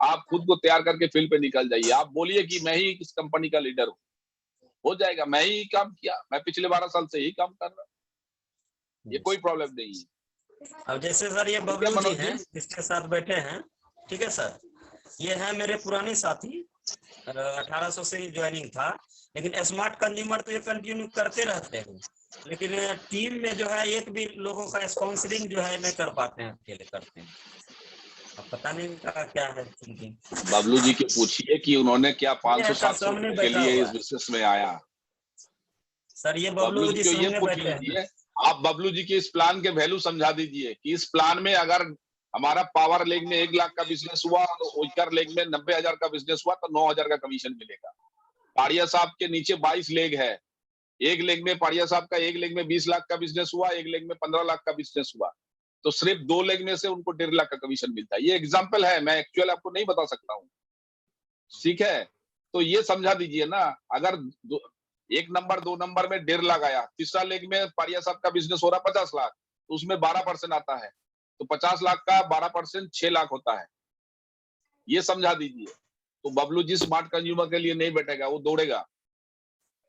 आप खुद को तैयार करके फील्ड पे निकल जाइए। आप बोलिए कि मैं ही इस कंपनी का लीडर हूँ, हो जाएगा। मैं ही काम किया, मैं पिछले 12 साल से ही काम कर रहा हूँ, ये कोई प्रॉब्लम नहीं है। अब जैसे सर ये बबलू जी हैं जिसके साथ बैठे हैं, ठीक है सर, ये है मेरे पुराने साथी, 1800 से ज्वाइनिंग था, लेकिन स्मार्ट कंज्यूमर तो ये कंटिन्यू करते रहते हैं, लेकिन टीम में जो है एक भी लोगों का स्पॉन्सरिंग जो है नहीं कर पाते हैं, अकेले करते हैं। अब पता नहीं इनका क्या है थिंकिंग। बबलू जी के पूछिए कि उन्होंने क्या 500-700 के लिए इस बिजनेस में आया। सर ये बबलू जी को ये पूछ लीजिए, आप बबलू जी के इस प्लान के वैल्यू समझा दीजिए कि इस प्लान में अगर हमारा पावर लेग में 1 लाख का बिजनेस हुआ तो ओइकर लेग में 90,000 का बिजनेस हुआ तो 9,000 का कमीशन मिलेगा। पाड़िया साहब के नीचे 22 लेग है, एक लेग में पाड़िया साहब का 1 लेग में 20 लाख का बिजनेस हुआ, 1 लेग में 15 लाख का बिजनेस हुआ, तो सिर्फ 2 लेग में से उनको 1.5 लाख का कमीशन मिलता है। ये एग्जाम्पल है, मैं एक्चुअल आपको नहीं बता सकता हूँ, ठीक है? तो ये समझा दीजिए ना। अगर 1 नंबर 2 नंबर में 1.5 लाख आया, तीसरा लेग में पाड़िया साहब का बिजनेस हो रहा 50 लाख, तो उसमें 12% आता है, तो 50 लाख का 12% 6 लाख होता है। ये समझा दीजिए। तो बबलू जी स्मार्ट कंज्यूमर के लिए नहीं बैठेगा, वो दौड़ेगा।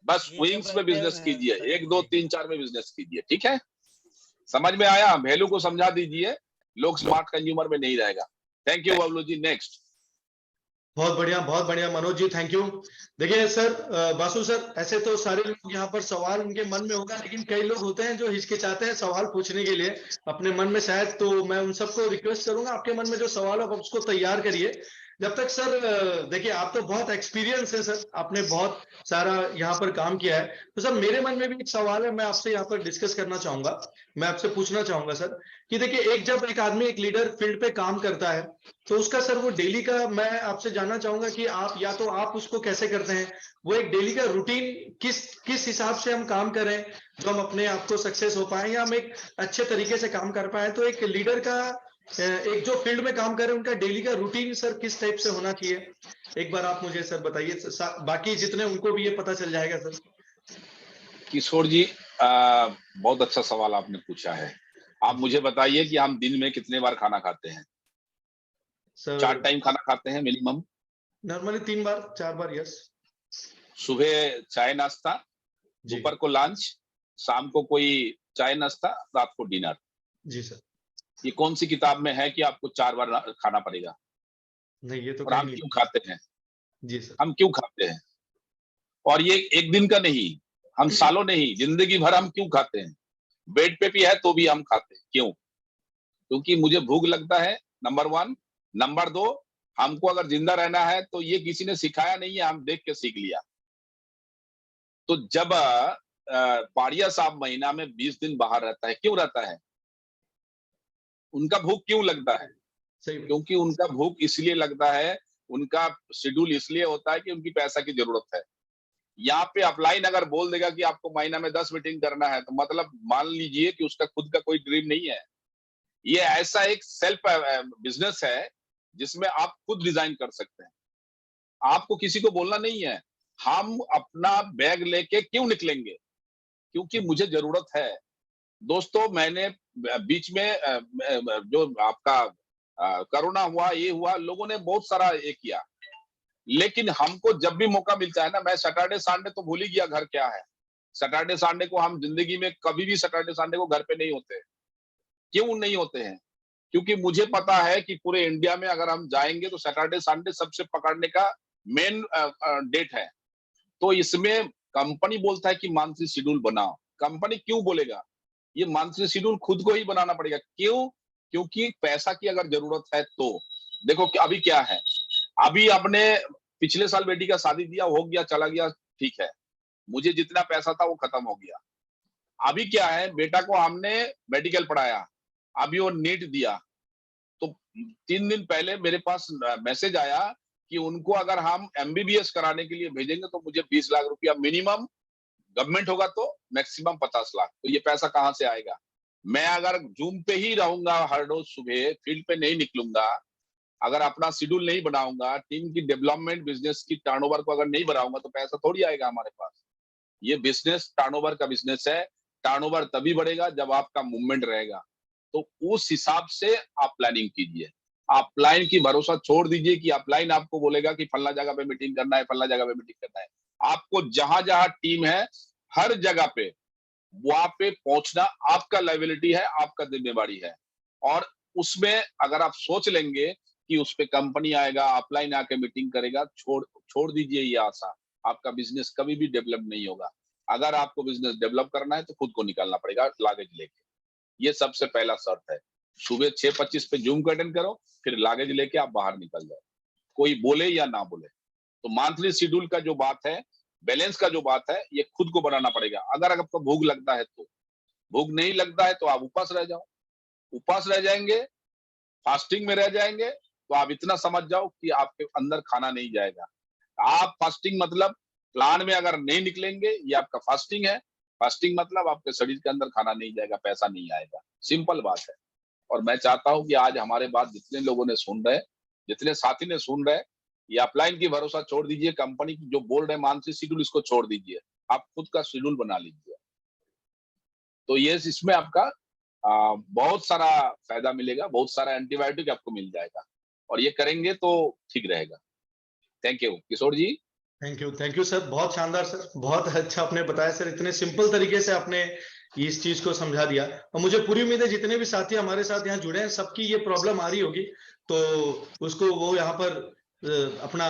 बस विंग्स में बिजनेस कीजिए, 1 2 3 4 में बिजनेस कीजिए, ठीक है? समझ में आया? वैल्यू को समझा दीजिए, लोग स्मार्ट कंज्यूमर में नहीं रहेगा। Thank you Bablu ji. Next. बहुत बढ़िया मनोज जी, थैंक यू। देखिए सर, बासु सर, ऐसे तो सारे लोग यहाँ पर सवाल उनके मन में होगा, लेकिन कई लोग होते हैं जो हिचकिचाते हैं सवाल पूछने के लिए अपने मन में शायद। तो मैं उन सबको रिक्वेस्ट करूंगा, आपके मन में जो सवाल हो आप उसको तैयार करिए। जब तक सर देखिए आप तो बहुत एक्सपीरियंस है सर, आपने बहुत सारा यहाँ पर काम किया है, तो सर मेरे मन में भी एक सवाल है, मैं आपसे यहाँ पर डिस्कस करना चाहूंगा, मैं आपसे पूछना चाहूंगा सर कि देखिए जब एक आदमी एक लीडर फील्ड पे काम करता है तो उसका सर वो डेली का, मैं आपसे जानना चाहूंगा कि आप या तो आप उसको कैसे करते हैं, वो एक डेली का रूटीन किस हिसाब से हम काम करें जो हम अपने आप को सक्सेस हो पाए या हम एक अच्छे तरीके से काम कर पाए। तो एक लीडर का एक जो फील्ड में काम कर रहे हैं उनका डेली का रूटीन सर किस टाइप से होना चाहिए, एक बार आप मुझे सर बताइए, बाकी जितने उनको भी ये पता चल जाएगा सर। किशोर जी बहुत अच्छा सवाल आपने पूछा है। आप मुझे बताइए कि हम दिन में कितने बार खाना खाते हैं? सर 4 टाइम खाना खाते हैं मिनिमम। नॉर्मली 3 बार 4 बार, यस। सुबह चाय नाश्ता, जी दोपहर को लंच, शाम को कोई चाय नाश्ता, रात को डिनर। जी सर। ये कौन सी किताब में है कि आपको 4 बार खाना पड़ेगा? नहीं ये तो और कहीं हम नहीं। क्यों खाते हैं? जी सर। हम क्यों खाते हैं? और ये एक दिन का नहीं, हम सालों नहीं, जिंदगी भर हम क्यों खाते हैं? बेड पे भी है तो भी हम खाते हैं, क्यों? क्योंकि मुझे भूख लगता है, नंबर 1। नंबर 2, हमको अगर जिंदा रहना है तो ये किसी ने सिखाया नहीं है, हम देख के सीख लिया। तो जब पाड़िया साहब महीना में 20 दिन बाहर रहता है, क्यों रहता है? उनका भूख क्यों लगता है? सही। क्योंकि उनका भूख इसलिए लगता है, उनका शेड्यूल इसलिए होता है कि उनकी पैसा की जरूरत है। यहाँ पे अपलाइन अगर बोल देगा कि आपको महीना में 10 मीटिंग करना है, तो मतलब मान लीजिए कि उसका खुद का कोई ड्रीम नहीं है। ये ऐसा एक सेल्फ बिजनेस है जिसमें आप खुद डिजाइन कर सकते हैं, आपको किसी को बोलना नहीं है। हम अपना बैग लेके क्यों निकलेंगे? क्योंकि मुझे जरूरत है। दोस्तों मैंने बीच में जो आपका कोरोना हुआ, ये हुआ, लोगों ने बहुत सारा ये किया, लेकिन हमको जब भी मौका मिलता है ना, मैं सैटरडे संडे तो भूल ही गया घर क्या है। सैटरडे संडे को हम जिंदगी में कभी भी सैटरडे संडे को घर पे नहीं होते। क्यों नहीं होते हैं? क्योंकि मुझे पता है कि पूरे इंडिया में अगर हम जाएंगे तो सैटरडे संडे सबसे पकड़ने का मेन डेट है। तो इसमें कंपनी बोलता है कि मंथली शेड्यूल बनाओ। कंपनी क्यों बोलेगा? ये मंथली शेड्यूल खुद को ही बनाना पड़ेगा। क्यों? क्योंकि पैसा की अगर जरूरत है तो देखो कि अभी क्या है। अभी आपने पिछले साल बेटी का शादी दिया, हो गया, चला गया, ठीक है। मुझे जितना पैसा था वो खत्म हो गया। अभी क्या है, बेटा को हमने मेडिकल पढ़ाया, अभी वो नीट दिया, तो 3 दिन पहले मेरे पास मैसेज आया कि उनको अगर हम एमबीबीएस कराने के लिए भेजेंगे तो मुझे 20 लाख रुपया मिनिमम, गवर्नमेंट होगा तो मैक्सिमम 50 लाख। तो ये पैसा कहां से आएगा? मैं अगर जूम पे ही रहूंगा, हर रोज सुबह फील्ड पे नहीं निकलूंगा, अगर अपना शेड्यूल नहीं बनाऊंगा, टीम की डेवलपमेंट, बिजनेस की टर्नओवर को अगर नहीं बढ़ाऊंगा, तो पैसा थोड़ी आएगा हमारे पास। ये बिजनेस टर्नओवर का बिजनेस है। टर्नओवर तभी बढ़ेगा जब आपका मूवमेंट रहेगा। तो उस हिसाब से आप प्लानिंग कीजिए। अपलाइन की भरोसा छोड़ दीजिए कि अपलाइन आपको बोलेगा कि फल्ला जगह पे मीटिंग करना है, फल्ला जगह पे मीटिंग करना है। आपको जहां जहां टीम है, हर जगह पे वहां पे पहुंचना आपका लायबिलिटी है, आपका जिम्मेवारी है। और उसमें अगर आप सोच लेंगे कि उस पे कंपनी आएगा, अपलाइन आके मीटिंग करेगा, छोड़ दीजिए ये आशा। आपका बिजनेस कभी भी डेवलप नहीं होगा। अगर आपको बिजनेस डेवलप करना है तो खुद को निकालना पड़ेगा लागेज लेके। ये सबसे पहला शर्त है। सुबह 6:25 पे जूम को अटेंड करो, फिर लागेज लेके आप बाहर निकल जाओ, कोई बोले या ना बोले। तो मंथली शेड्यूल का जो बात है, बैलेंस का जो बात है, ये खुद को बनाना पड़ेगा। अगर आपको भूख लगता है तो, भूख नहीं लगता है तो आप उपास रह जाओ। उपास रह जाएंगे, फास्टिंग में रह जाएंगे, तो आप इतना समझ जाओ कि आपके अंदर खाना नहीं जाएगा। आप फास्टिंग मतलब प्लान में अगर नहीं निकलेंगे, ये आपका फास्टिंग है। फास्टिंग मतलब आपके शरीर के अंदर खाना नहीं जाएगा, पैसा नहीं आएगा। सिंपल बात है। और मैं चाहता हूं कि आज हमारे बात जितने लोगों ने सुन रहे, जितने साथी ने सुन रहे, ये अपलाइन की भरोसा छोड़ दीजिए। कंपनी की जो बोल रहे मंथली शेड्यूल, इसको छोड़ दीजिए। आप खुद का शेड्यूल बना लीजिए। तो ये इसमें आपका बहुत सारा फायदा मिलेगा, बहुत सारा एंटीबायोटिक आपको मिल जाएगा, और ये करेंगे तो ठीक रहेगा। Thank you Kishore ji. Thank you sir, बहुत शानदार सर, बहुत अच्छा आपने बताया सर, इतने सिंपल तरीके से आपने इस चीज को समझा दिया। और मुझे पूरी उम्मीद है जितने भी साथी हमारे साथ यहाँ जुड़े हैं, सबकी ये प्रॉब्लम आ रही होगी, तो उसको वो यहाँ पर अपना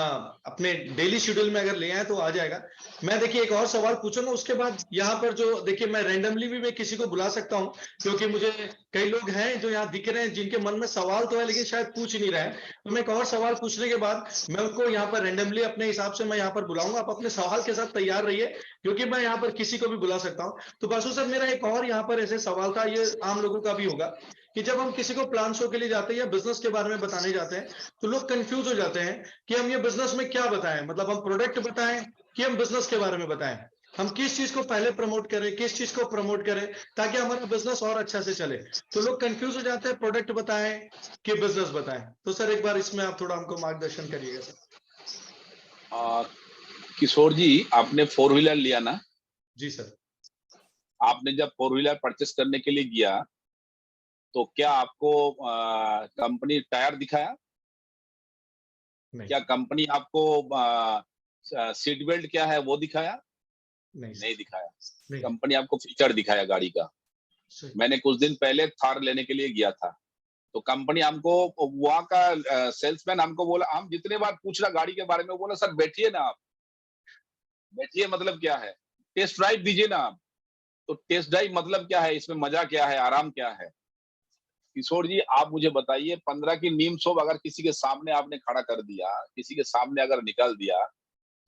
अपने डेली शेड्यूल में अगर ले आए तो आ जाएगा। मैं देखिए एक और सवाल पूछूंगा, उसके बाद यहाँ पर जो देखिए मैं रैंडमली भी मैं किसी को बुला सकता हूँ, क्योंकि मुझे कई लोग हैं जो यहाँ दिख रहे हैं जिनके मन में सवाल तो है लेकिन शायद पूछ नहीं रहे हैं। तो मैं एक और सवाल पूछने के बाद मैं उनको यहाँ पर रैंडमली अपने हिसाब से मैं यहाँ पर बुलाऊंगा। आप अपने सवाल के साथ तैयार रहिए, क्योंकि मैं यहाँ पर किसी को भी बुला सकता हूँ। तो बासु सर, मेरा एक और यहाँ पर ऐसे सवाल था, ये आम लोगों का भी होगा, कि जब हम किसी को प्लान शो के लिए जाते हैं या बिजनेस के बारे में बताने जाते हैं तो लोग कंफ्यूज हो जाते हैं कि हम ये बिजनेस में क्या बताएं, मतलब हम प्रोडक्ट बताएं कि हम बिजनेस के बारे में बताएं, हम किस चीज को पहले प्रमोट करें, किस चीज को प्रमोट करें ताकि हमारा बिजनेस और अच्छा से चले। तो लोग कंफ्यूज हो जाते हैं, प्रोडक्ट बताएं कि बिजनेस बताएं। तो सर एक बार इसमें आप थोड़ा हमको मार्गदर्शन करिएगा सर। किशोर जी, आपने 4 व्हीलर लिया ना? जी सर। आपने जब 4 व्हीलर परचेस करने के लिए गया तो क्या आपको कंपनी टायर दिखाया? नहीं। क्या कंपनी आपको सीट बेल्ट क्या है वो दिखाया? नहीं दिखाया। नहीं। कंपनी आपको फीचर दिखाया गाड़ी का। मैंने कुछ दिन पहले थार लेने के लिए गया था, तो कंपनी हमको, वहाँ का सेल्समैन हमको बोला, हम जितने बार पूछ रहा गाड़ी के बारे में, बोला सर बैठिए ना आप। बैठिए मतलब क्या है? टेस्ट ड्राइव दीजिए ना आप। तो टेस्ट ड्राइव मतलब क्या है? इसमें मजा क्या है, आराम क्या है? किशोर जी, आप मुझे बताइए, 15 की नीम सोप अगर किसी के सामने आपने खड़ा कर दिया, किसी के सामने अगर निकाल दिया,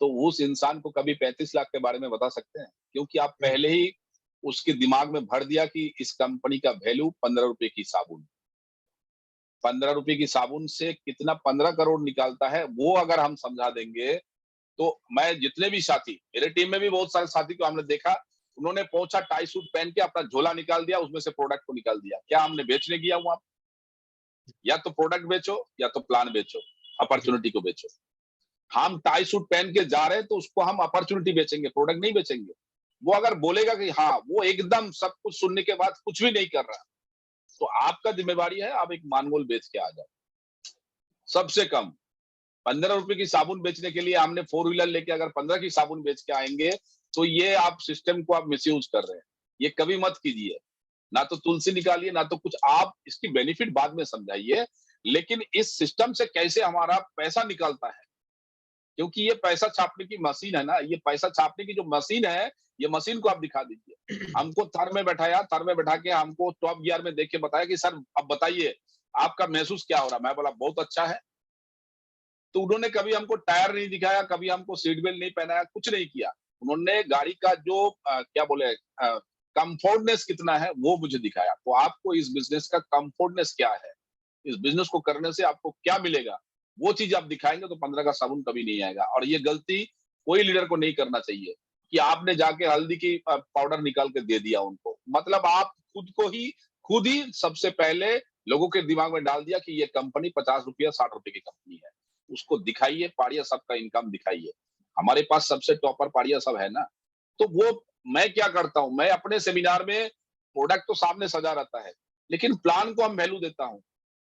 तो उस इंसान को कभी 35 लाख के बारे में बता सकते हैं? क्योंकि आप पहले ही उसके दिमाग में भर दिया कि इस कंपनी का वैल्यू 15 रुपए की साबुन। 15 रुपए की साबुन से कितना 15 करोड़ निकालता है, वो अगर हम समझा देंगे, तो मैं जितने भी साथी, मेरे टीम में भी बहुत सारे साथी को हमने देखा, उन्होंने पहुंचा टाई सूट पहन के अपना झोला निकाल दिया, उसमें से प्रोडक्ट को निकाल दिया। क्या हमने बेचने किया वहां? या तो प्रोडक्ट बेचो या तो प्लान बेचो, अपॉर्चुनिटी को बेचो। हम टाई सूट पहन के जा रहे हैं तो उसको हम अपॉर्चुनिटी बेचेंगे, प्रोडक्ट नहीं बेचेंगे। वो अगर बोलेगा कि हाँ, वो एकदम सब कुछ सुनने के बाद कुछ भी नहीं कर रहा, तो आपका जिम्मेवारी है, आप एक मानगोल बेच के आ जाओ। सबसे कम 15 रुपए की साबुन बेचने के लिए हमने 4 व्हीलर लेके अगर 15 की साबुन बेच के आएंगे, तो ये आप सिस्टम को आप मिसयूज कर रहे हैं। ये कभी मत कीजिए। ना तो तुलसी निकालिए, ना तो कुछ। आप इसकी बेनिफिट बाद में समझाइए, लेकिन इस सिस्टम से कैसे हमारा पैसा निकलता है, क्योंकि ये पैसा छापने की मशीन है ना, ये पैसा छापने की जो मशीन है, ये मशीन को आप दिखा दीजिए। हमको थार में बैठाया, थार में बैठा के हमको टॉप गियर में देख के बताया कि सर अब बताइए आपका महसूस क्या हो रहा है। मैं बोला बहुत अच्छा है। तो उन्होंने कभी हमको टायर नहीं दिखाया, कभी हमको सीट बेल्ट नहीं पहनाया, कुछ नहीं किया। उन्होंने गाड़ी का जो क्या बोले कंफर्टनेस कितना है वो मुझे दिखाया। तो आपको इस बिजनेस का कंफर्टनेस क्या है, इस बिजनेस को करने से आपको क्या मिलेगा, वो चीज आप दिखाएंगे तो 15 का साबुन कभी नहीं आएगा। और ये गलती कोई लीडर को नहीं करना चाहिए कि आपने जाके हल्दी की पाउडर निकाल के दे दिया उनको। मतलब आप खुद ही सबसे पहले लोगों के दिमाग में डाल दिया कि ये कंपनी 50 रुपया 60 रुपए की कंपनी है। उसको दिखाइए, पाड़िया सब का इनकम दिखाइए। हमारे पास सबसे टॉपर पाड़िया सब है ना। तो वो मैं क्या करता हूं, मैं अपने सेमिनार में प्रोडक्ट तो सामने सजा रहता है, लेकिन प्लान को हम वैल्यू देता हूं।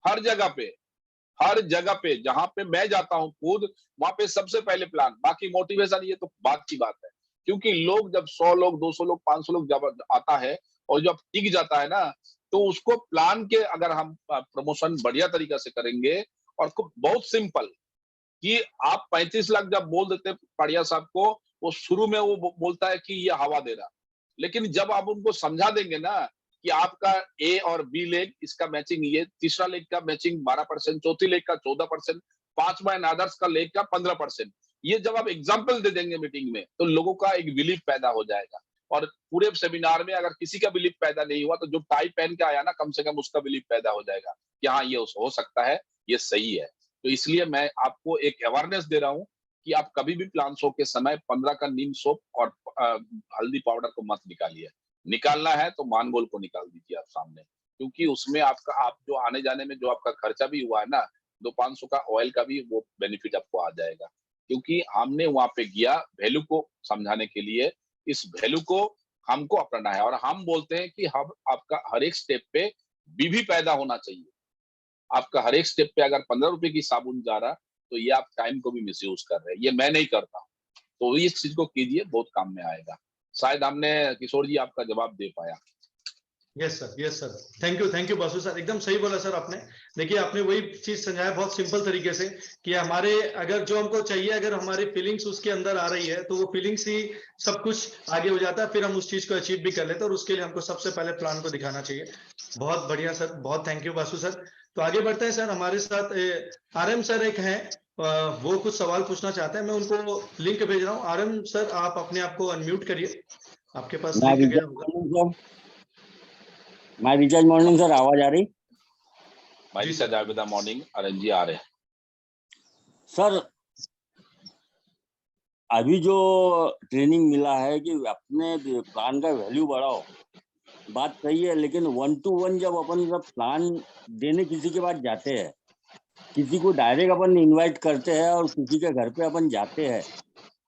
हर जगह पे जहां पे मैं जाता हूं खुद, वहां पे सबसे पहले प्लान, बाकी मोटिवेशन ये तो बात की बात है। क्योंकि लोग जब 100 लोग 200 लोग 500 लोग जब आता है और जब टिक जाता है ना, तो उसको प्लान के अगर हम प्रमोशन बढ़िया तरीका से करेंगे, और बहुत सिंपल कि आप 35 लाख जब बोल देते पाड़िया साहब को, वो शुरू में वो बोलता है कि ये हवा दे रहा। लेकिन जब आप उनको समझा देंगे ना कि आपका ए और बी लेग इसका मैचिंग, ये तीसरा लेग का मैचिंग 12%, चौथी लेग का 14%, पांचवा एंड अदर्स का लेग का 15%, ये जब आप एग्जाम्पल दे देंगे मीटिंग में, तो लोगों का एक बिलीफ पैदा हो जाएगा। और पूरे सेमिनार में अगर किसी का बिलीफ पैदा नहीं हुआ, तो जो टाई पहन के आया ना, कम से कम उसका बिलीफ पैदा हो जाएगा कि हाँ ये हो सकता है, ये सही है। तो इसलिए मैं आपको एक अवेयरनेस दे रहा हूँ कि आप कभी भी प्लान शो के समय 15 का नीम सोप और हल्दी पाउडर को मत निकालिए। निकालना है तो मानगोल को निकाल दीजिए आप सामने, क्योंकि उसमें आप जो आने जाने में जो आपका खर्चा भी हुआ है ना, 200-500 का ऑयल का भी वो बेनिफिट आपको आ जाएगा। क्योंकि हमने वहां पे गया वैल्यू को समझाने के लिए, इस वैल्यू को हमको अपनाना है। और हम बोलते हैं कि हम आपका हर एक स्टेप पे बीवी पैदा होना चाहिए। आपका हर एक स्टेप पे अगर 15 रुपए की साबुन जा रहा, तो ये आप टाइम को भी मिसयूज कर रहे हैं। ये मैं नहीं करता, तो इस चीज को कीजिए, बहुत काम में आएगा। शायद हमने किशोर जी आपका जवाब दे पाया। Yes sir, thank you Basu sir, एकदम सही बोला सर आपने। देखिए आपने वही चीज समझाया बहुत सिंपल तरीके से कि हमारे अगर जो हमको चाहिए, अगर हमारी फीलिंग्स उसके अंदर आ रही है तो वो फीलिंग्स ही सब कुछ आगे हो जाता है, फिर हम उस चीज को अचीव भी कर लेते हैं, और उसके लिए हमको सबसे पहले प्लान को दिखाना चाहिए। बहुत बढ़िया सर, बहुत थैंक यू बासु सर। तो आगे बढ़ते हैं सर, हमारे साथ RM सर एक हैं, वो कुछ सवाल पूछना चाहते हैं, मैं उनको लिंक भेज रहा हूँ। RM सर आप अपने आप को अनम्यूट करिए, आपके पास लिंक गया होगा। माय रिचार्ज मॉर्निंग सर, आवाज आ रही? My recharge Ayurveda morning RN ji आ रहे हैं सर। अभी जो ट्रेनिंग मिला है कि अपने प्लान का वैल्यू बढ़ाओ, बात सही है, लेकिन 1 to 1 जब अपन जब प्लान देने किसी के पास जाते हैं, किसी को डायरेक्ट अपन इनवाइट करते हैं और किसी के घर पे अपन जाते हैं,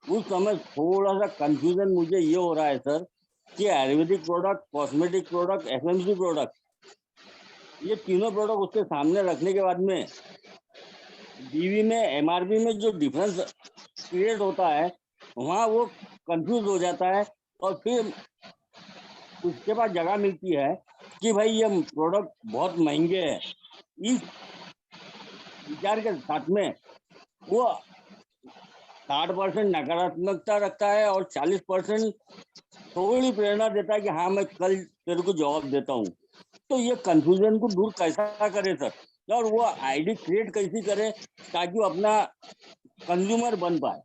उस समय थोड़ा सा कंफ्यूजन मुझे ये हो रहा है सर कि Ayurvedic product, cosmetic product, FMC product, ये तीनों प्रोडक्ट उसके सामने रखने के बाद में DV में, MRP में जो डिफरेंस क्रिएट होता है, वहाँ वो कंफ्यूज हो जाता है, और फिर उसके बाद जगह मिलती है कि भाई ये प्रोडक्ट बहुत महंगे हैं। इस विचार के साथ में वो 60% नकारात्मकता रखता है और 40% थोड़ी प्रेरणा देता है कि हाँ मैं कल तेरे को जवाब देता हूँ। तो ये कंफ्यूजन को दूर कैसा करे सर, और वो आईडी क्रिएट कैसी करे ताकि वो अपना कंज्यूमर बन पाए?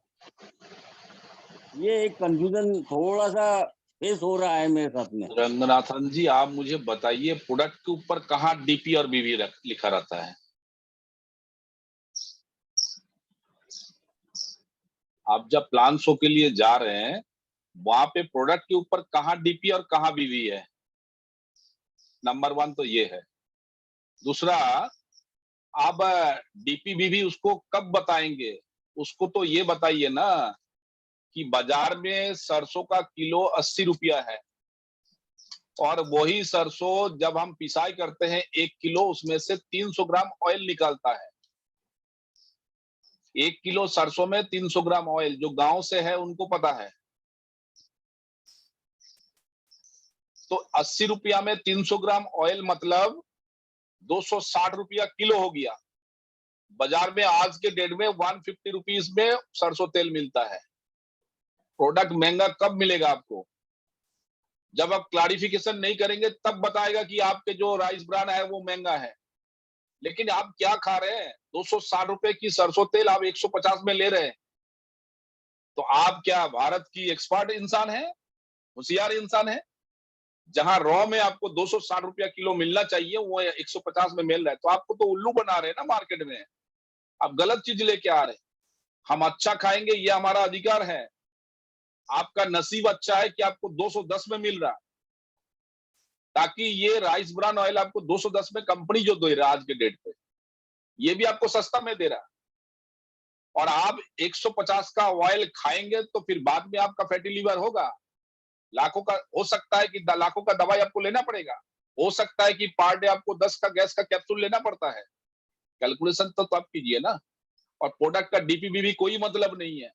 ये एक कंफ्यूजन थोड़ा सा फेस हो रहा है मेरे साथ में। रंगनाथन जी, आप मुझे बताइए प्रोडक्ट के ऊपर कहाँ डीपी और बीवी लिखा रहता है? आप जब प्लान शो के लिए जा रहे हैं, वहां पे प्रोडक्ट के ऊपर कहाँ डीपी और कहाँ बीवी है? नंबर 1 तो ये है। दूसरा, आप डीपी बीवी उसको कब बताएंगे? उसको तो ये बताइए ना कि बाजार में सरसों का किलो 80 रुपया है, और वही सरसों जब हम पिसाई करते हैं 1 किलो, उसमें से 300 ग्राम ऑयल निकलता है। 1 किलो सरसों में 300 ग्राम ऑयल, जो गांव से है उनको पता है। तो 80 रुपया में 300 ग्राम ऑयल मतलब 260 रुपया किलो हो गया। बाजार में आज के डेट में 150 रुपीज में सरसों तेल मिलता है। प्रोडक्ट महंगा कब मिलेगा आपको? जब आप क्लैरिफिकेशन नहीं करेंगे तब बताएगा कि आपके जो राइस ब्रांड है वो महंगा है। लेकिन आप क्या खा रहे हैं? 260 रुपए की सरसों तेल आप 150 में ले रहे हैं। तो आप क्या भारत की एक्सपर्ट इंसान है, होशियार इंसान है? जहां रॉ में आपको 260 रुपया किलो मिलना चाहिए वो 150 में मिल रहा है। तो आपको तो उल्लू बना रहे हैं ना मार्केट में। आप गलत चीज लेके आ रहे हैं। हम अच्छा खाएंगे, ये हमारा अधिकार है। आपका नसीब अच्छा है कि आपको 210 में मिल रहा है, ताकि ये राइस ब्रान ऑयल आपको 210 में कंपनी जो दे रहा है आज के डेट पे, ये भी आपको सस्ता में दे रहा है। और आप 150 का ऑयल खाएंगे तो फिर बाद में आपका फैटी लीवर होगा। लाखों का हो सकता है कि लाखों का दवाई आपको लेना पड़ेगा। हो सकता है कि पर डे आपको 10 का गैस का कैप्सूल लेना पड़ता है। कैलकुलेशन तो आप कीजिए ना। और प्रोडक्ट का डीपीबी कोई मतलब नहीं है,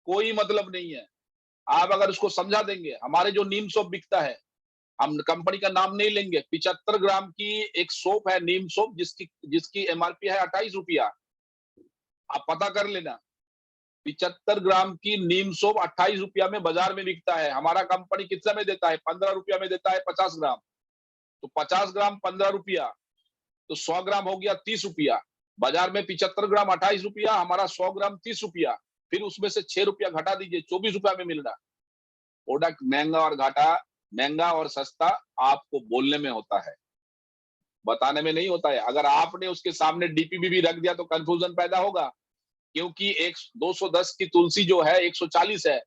कोई मतलब नहीं है। आप अगर उसको समझा देंगे, हमारे जो नीम सोप बिकता है, हम कंपनी का नाम नहीं लेंगे, 75 ग्राम की एक सोप है नीम सोप, जिसकी MRP है 28 रुपया। आप पता कर लेना, 75 ग्राम की नीम सोप 28 रुपया में बाजार में बिकता है। हमारा कंपनी कितना में देता है? 15 रुपया में देता है 50 ग्राम। तो 50 ग्राम 15 रुपया, तो 100 ग्राम हो गया 30 रुपया। बाजार में 75 ग्राम 28 रुपया, हमारा 100 ग्राम 30 रुपया। फिर उसमें से 6 रुपया घटा दीजिए, 24 रुपया में मिल रहा। प्रोडक्ट महंगा और घाटा, महंगा और सस्ता आपको बोलने में होता है, बताने में नहीं होता है। अगर आपने उसके सामने डीपीबी भी रख दिया तो कंफ्यूजन पैदा होगा, क्योंकि 210 की तुलसी जो है 140 है।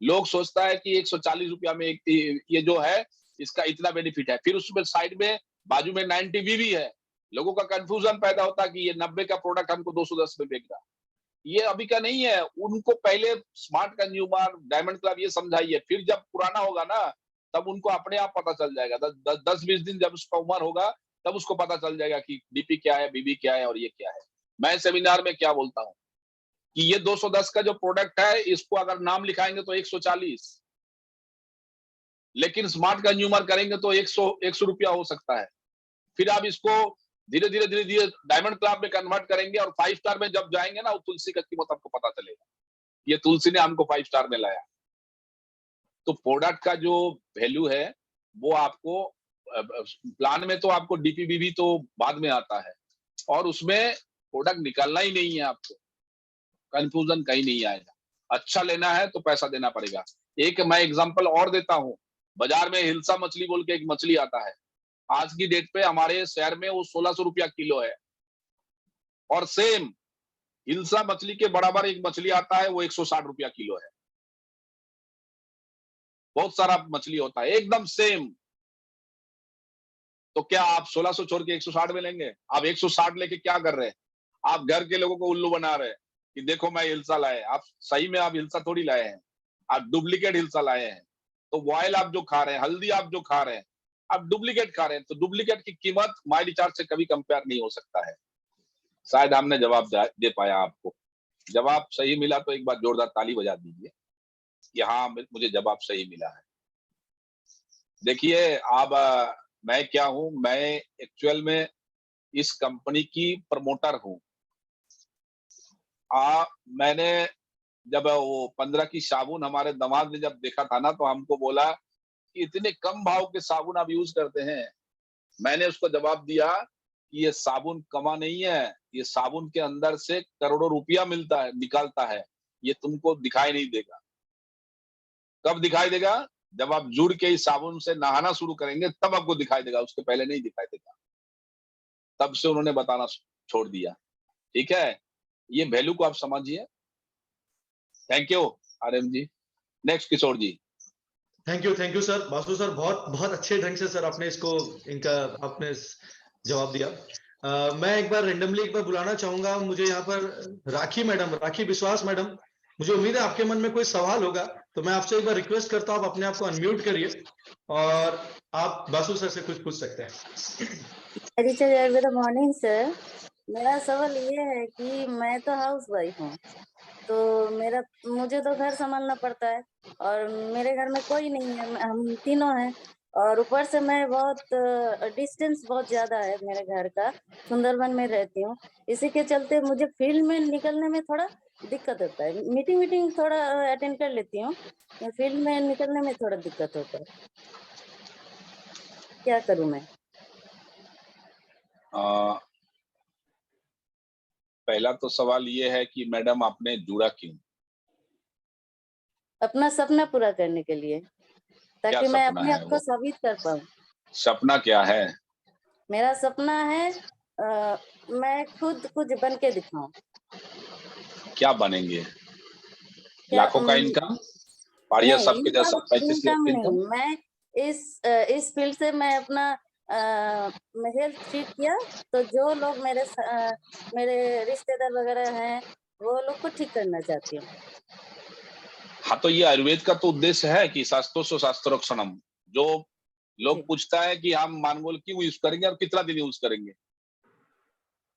लोग सोचता है कि 140 रुपया में ये जो है इसका इतना बेनिफिट है। फिर उसमें साइड में बाजू में 90 भी है। लोगों का कंफ्यूजन पैदा होता है कि ये 90 का प्रोडक्ट हमको 210 में बेच रहा। ये अभी का नहीं है। उनको पहले स्मार्ट कंज्यूमर, डायमंड क्लब ये समझाइए, फिर जब पुराना होगा ना तब उनको अपने आप पता चल जाएगा। 10-20 दिन जब उसका उम्र होगा तब उसको पता चल जाएगा कि डीपी क्या है, बीबी क्या है और ये क्या है। मैं सेमिनार में क्या बोलता हूँ कि ये 210 का जो प्रोडक्ट है, इसको अगर नाम लिखाएंगे तो 140, लेकिन स्मार्ट कंज्यूमर करेंगे तो 100 रुपया हो सकता है। फिर आप इसको धीरे धीरे डायमंड क्लब में कन्वर्ट करेंगे और 5 स्टार में जब जाएंगे ना, वो तुलसी का कीमत आपको पता चलेगा। ये तुलसी ने हमको 5 स्टार में लाया। तो प्रोडक्ट का जो वैल्यू है वो आपको प्लान में तो आपको डीपीबीबी तो बाद में आता है, और उसमें प्रोडक्ट निकालना ही नहीं है आपको, कंफ्यूजन कहीं नहीं आएगा। अच्छा लेना है तो पैसा देना पड़ेगा। एक मैं एग्जांपल और देता हूं, बाजार में हिल्सा मछली बोल के एक मछली आता है, आज की डेट पे हमारे शहर में वो 1600 रुपया किलो है, और सेम हिल्सा मछली के बराबर एक मछली आता है, वो 160 रुपया किलो है। बहुत सारा मछली होता है एकदम सेम। तो क्या आप 1600 छोड़ के 160 में लेंगे? आप 160 लेके क्या कर रहे हैं? आप घर के लोगों को उल्लू बना रहे हैं कि देखो मैं हिल्सा लाए। आप सही में आप हिल्सा थोड़ी लाए हैं, आप डुप्लीकेट हिल्सा लाए हैं। तो ऑयल आप जो खा रहे हैं, हल्दी आप जो खा रहे हैं, आप डुप्लीकेट खा रहे हैं। तो डुप्लीकेट की कीमत माई रिचार्ज से कभी कंपेयर नहीं हो सकता है। शायद हमने जवाब दे पाया आपको। जवाब सही मिला तो एक बार जोरदार ताली बजा दीजिए कि हाँ मुझे जवाब सही मिला है। देखिए अब मैं क्या हूं, मैं एक्चुअल में इस कंपनी की प्रमोटर हूं। मैंने जब वो 15 की साबुन हमारे दामाद ने जब देखा था ना, तो हमको बोला कि इतने कम भाव के साबुन आप यूज करते हैं। मैंने उसको जवाब दिया कि ये साबुन कमा नहीं है, ये साबुन के अंदर से करोड़ों रुपया मिलता है, निकालता है। ये तुमको दिखाई नहीं देगा। कब दिखाई देगा? जब आप जुड़ के इस साबुन से नहाना शुरू करेंगे तब आपको दिखाई देगा, उसके पहले नहीं दिखाई देगा। तब से उन्होंने बताना छोड़ दिया। ठीक है, ये वैल्यू को आप समझिए। Thank you RM ji. Next Kishore ji. Thank you sir. Basu sir बहुत बहुत अच्छे ढंग से सर आपने इसको आपने जवाब दिया। मैं एक बार रेंडमली एक बार बुलाना चाहूंगा, मुझे यहाँ पर राखी मैडम, राखी विश्वास मैडम, मुझे उम्मीद है आपके मन में कोई सवाल होगा, तो मैं आपसे एक बार रिक्वेस्ट करता हूँ, आप अपने आप को अनम्यूट करिए और आप बासु सर से कुछ पूछ सकते हैं। Good morning sir. मेरा सवाल ये है कि मैं तो हाउस वाइफ हूँ, तो मुझे तो घर संभालना पड़ता है और मेरे घर में कोई नहीं है, हम तीनों हैं, और ऊपर से मैं डिस्टेंस बहुत ज्यादा है मेरे घर का, सुंदरबन में रहती हूँ। इसी के चलते मुझे फील्ड में निकलने में थोड़ा दिक्कत होता है। मीटिंग थोड़ा अटेंड कर लेती हूँ, फील्ड में निकलने में थोड़ा दिक्कत होता है। क्या करूँ मैं? पहला तो सवाल ये है कि मैडम आपने जुड़ा क्यों? अपना सपना पूरा करने के लिए, ताकि मैं अपने आप को साबित कर पाऊँ। सपना क्या है? मेरा सपना है मैं खुद कुछ बन के दिखाऊं। क्या बनेंगे? लाखों का इनकम? पाड़िया सबके जैसा 35 लाख इनकम? मैं इस फील्ड से मैं अपना हेल्थ ठीक किया, तो जो लोग मेरे रिश्तेदार वगैरह हैं, वो लोग को ठीक करना चाहती हूँ। हाँ, तो ये आयुर्वेद का तो उद्देश्य है कि शास्त्रों शास्त्रोक्षणम। जो लोग पूछता है कि हम मानगोल क्यों यूज करेंगे और कितना दिन यूज करेंगे,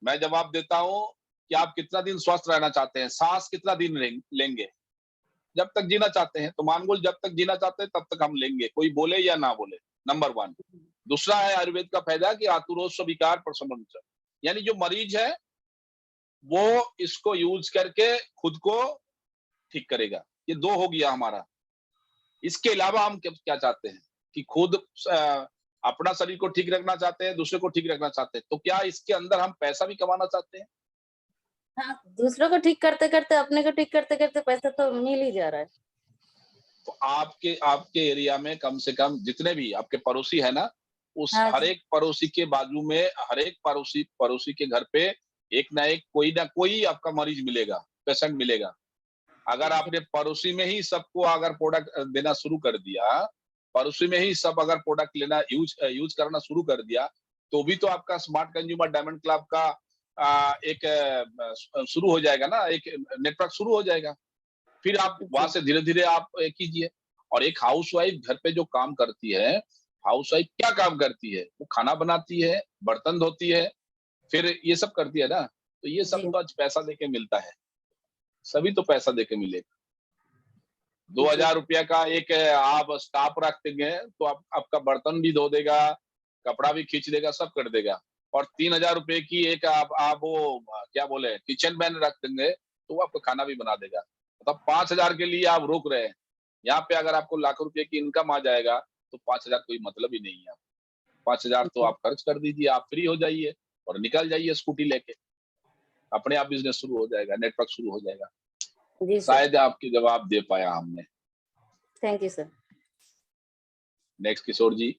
मैं जवाब देता हूँ कि आप कितना दिन स्वस्थ रहना चाहते हैं, सांस कितना दिन लेंगे, जब तक जीना चाहते हैं। तो मानगोल जब तक जीना चाहते हैं तब तक हम लेंगे, कोई बोले या ना बोले, नंबर 1। दूसरा है आयुर्वेद का फायदा कि आतुरोष विकार प्रशमन, यानी जो मरीज है वो इसको यूज करके खुद को ठीक करेगा। ये 2 हो गया हमारा। इसके अलावा हम क्या चाहते हैं कि खुद अपना शरीर को ठीक रखना चाहते हैं, दूसरे को ठीक रखना चाहते हैं। तो क्या इसके अंदर हम पैसा भी कमाना चाहते हैं? हाँ, दूसरों को ठीक करते करते, अपने को ठीक करते करते पैसा तो मिल ही जा रहा है। तो आपके एरिया में कम से कम जितने भी आपके पड़ोसी है ना, उस हर एक पड़ोसी के बाजू में, हर एक पड़ोसी के घर पे एक ना कोई आपका मरीज मिलेगा, पेशेंट मिलेगा। अगर आपने पड़ोसी में ही सबको अगर प्रोडक्ट देना शुरू कर दिया, पड़ोसी में ही सब अगर प्रोडक्ट लेना यूज करना शुरू कर दिया, तो भी तो आपका स्मार्ट कंज्यूमर डायमंड क्लब का एक शुरू हो जाएगा ना, एक नेटवर्क शुरू हो जाएगा। फिर आप वहां से धीरे धीरे आप कीजिए। और एक हाउसवाइफ घर पे जो काम करती है, हाउसवाइफ क्या काम करती है? वो खाना बनाती है, बर्तन धोती है, फिर ये सब करती है ना। तो ये सब तो आज पैसा देके मिलता है, सभी तो पैसा देके मिलेगा। 2000 रुपया का एक आप स्टाफ रख देंगे तो आपका बर्तन भी धो देगा, कपड़ा भी खींच देगा, सब कर देगा। और 3000 रुपए की एक आप वो क्या बोले किचन मैन रख देंगे तो वो आपको खाना भी बना देगा। मतलब 5000 के लिए आप रोक रहे हैं। यहाँ पे अगर आपको लाखों रुपए की इनकम आ जाएगा तो 5000 कोई मतलब ही नहीं है। 5000 तो आप खर्च कर दीजिए, आप फ्री हो जाइए और निकल जाइए स्कूटी लेके। अपने आप बिजनेस शुरू हो जाएगा, नेटवर्क शुरू हो जाएगा। जी सर, शायद आपके जवाब दे पाया हमने। Thank you sir. Next Kishore ji.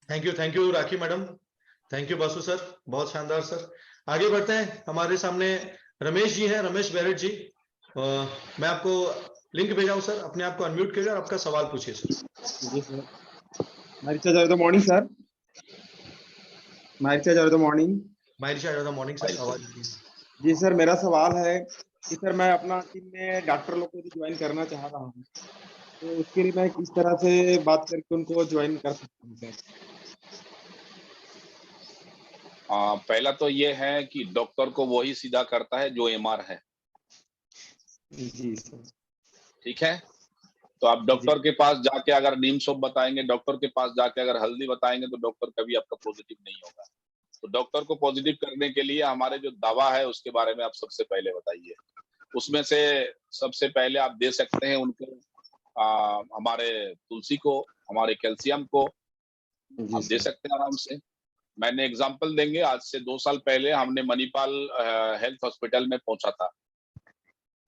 Thank you Rakhi madam, thank you Basu sir, बहुत शानदार सर। आगे बढ़ते हैं, हमारे सामने रमेश जी हैं, रमेश बैरट जी। मैं आपको लिंक भेजा हूं सर, अपने आप को अनम्यूट कीजिए और आपका सवाल पूछिए सर। जी सर, मारिचा मॉर्निंग सर, मारिचा मॉर्निंग। मारिचा मॉर्निंग सर, आवाज जी सर, मेरा सवाल है कि सर मैं अपना टीम में डॉक्टर लोग को ज्वाइन करना चाह रहा हूँ, तो उसके लिए मैं किस तरह से बात करके उनको ज्वाइन कर सकता हूँ सर? पहला तो ये है कि डॉक्टर को वही सीधा करता है जो एमआर है। जी सर। ठीक है, तो आप डॉक्टर के पास जाके अगर नीम सोप बताएंगे, डॉक्टर के पास जाके अगर हल्दी बताएंगे तो डॉक्टर कभी आपका पॉजिटिव नहीं होगा। तो डॉक्टर को पॉजिटिव करने के लिए हमारे जो दवा है उसके बारे में आप सबसे पहले बताइए। उसमें से सबसे पहले आप दे सकते हैं उनको हमारे तुलसी को, हमारे कैल्शियम को आप दे सकते हैं आराम से। मैंने एग्जांपल देंगे, आज से 2 साल पहले हमने मणिपाल हेल्थ हॉस्पिटल में पहुंचा था।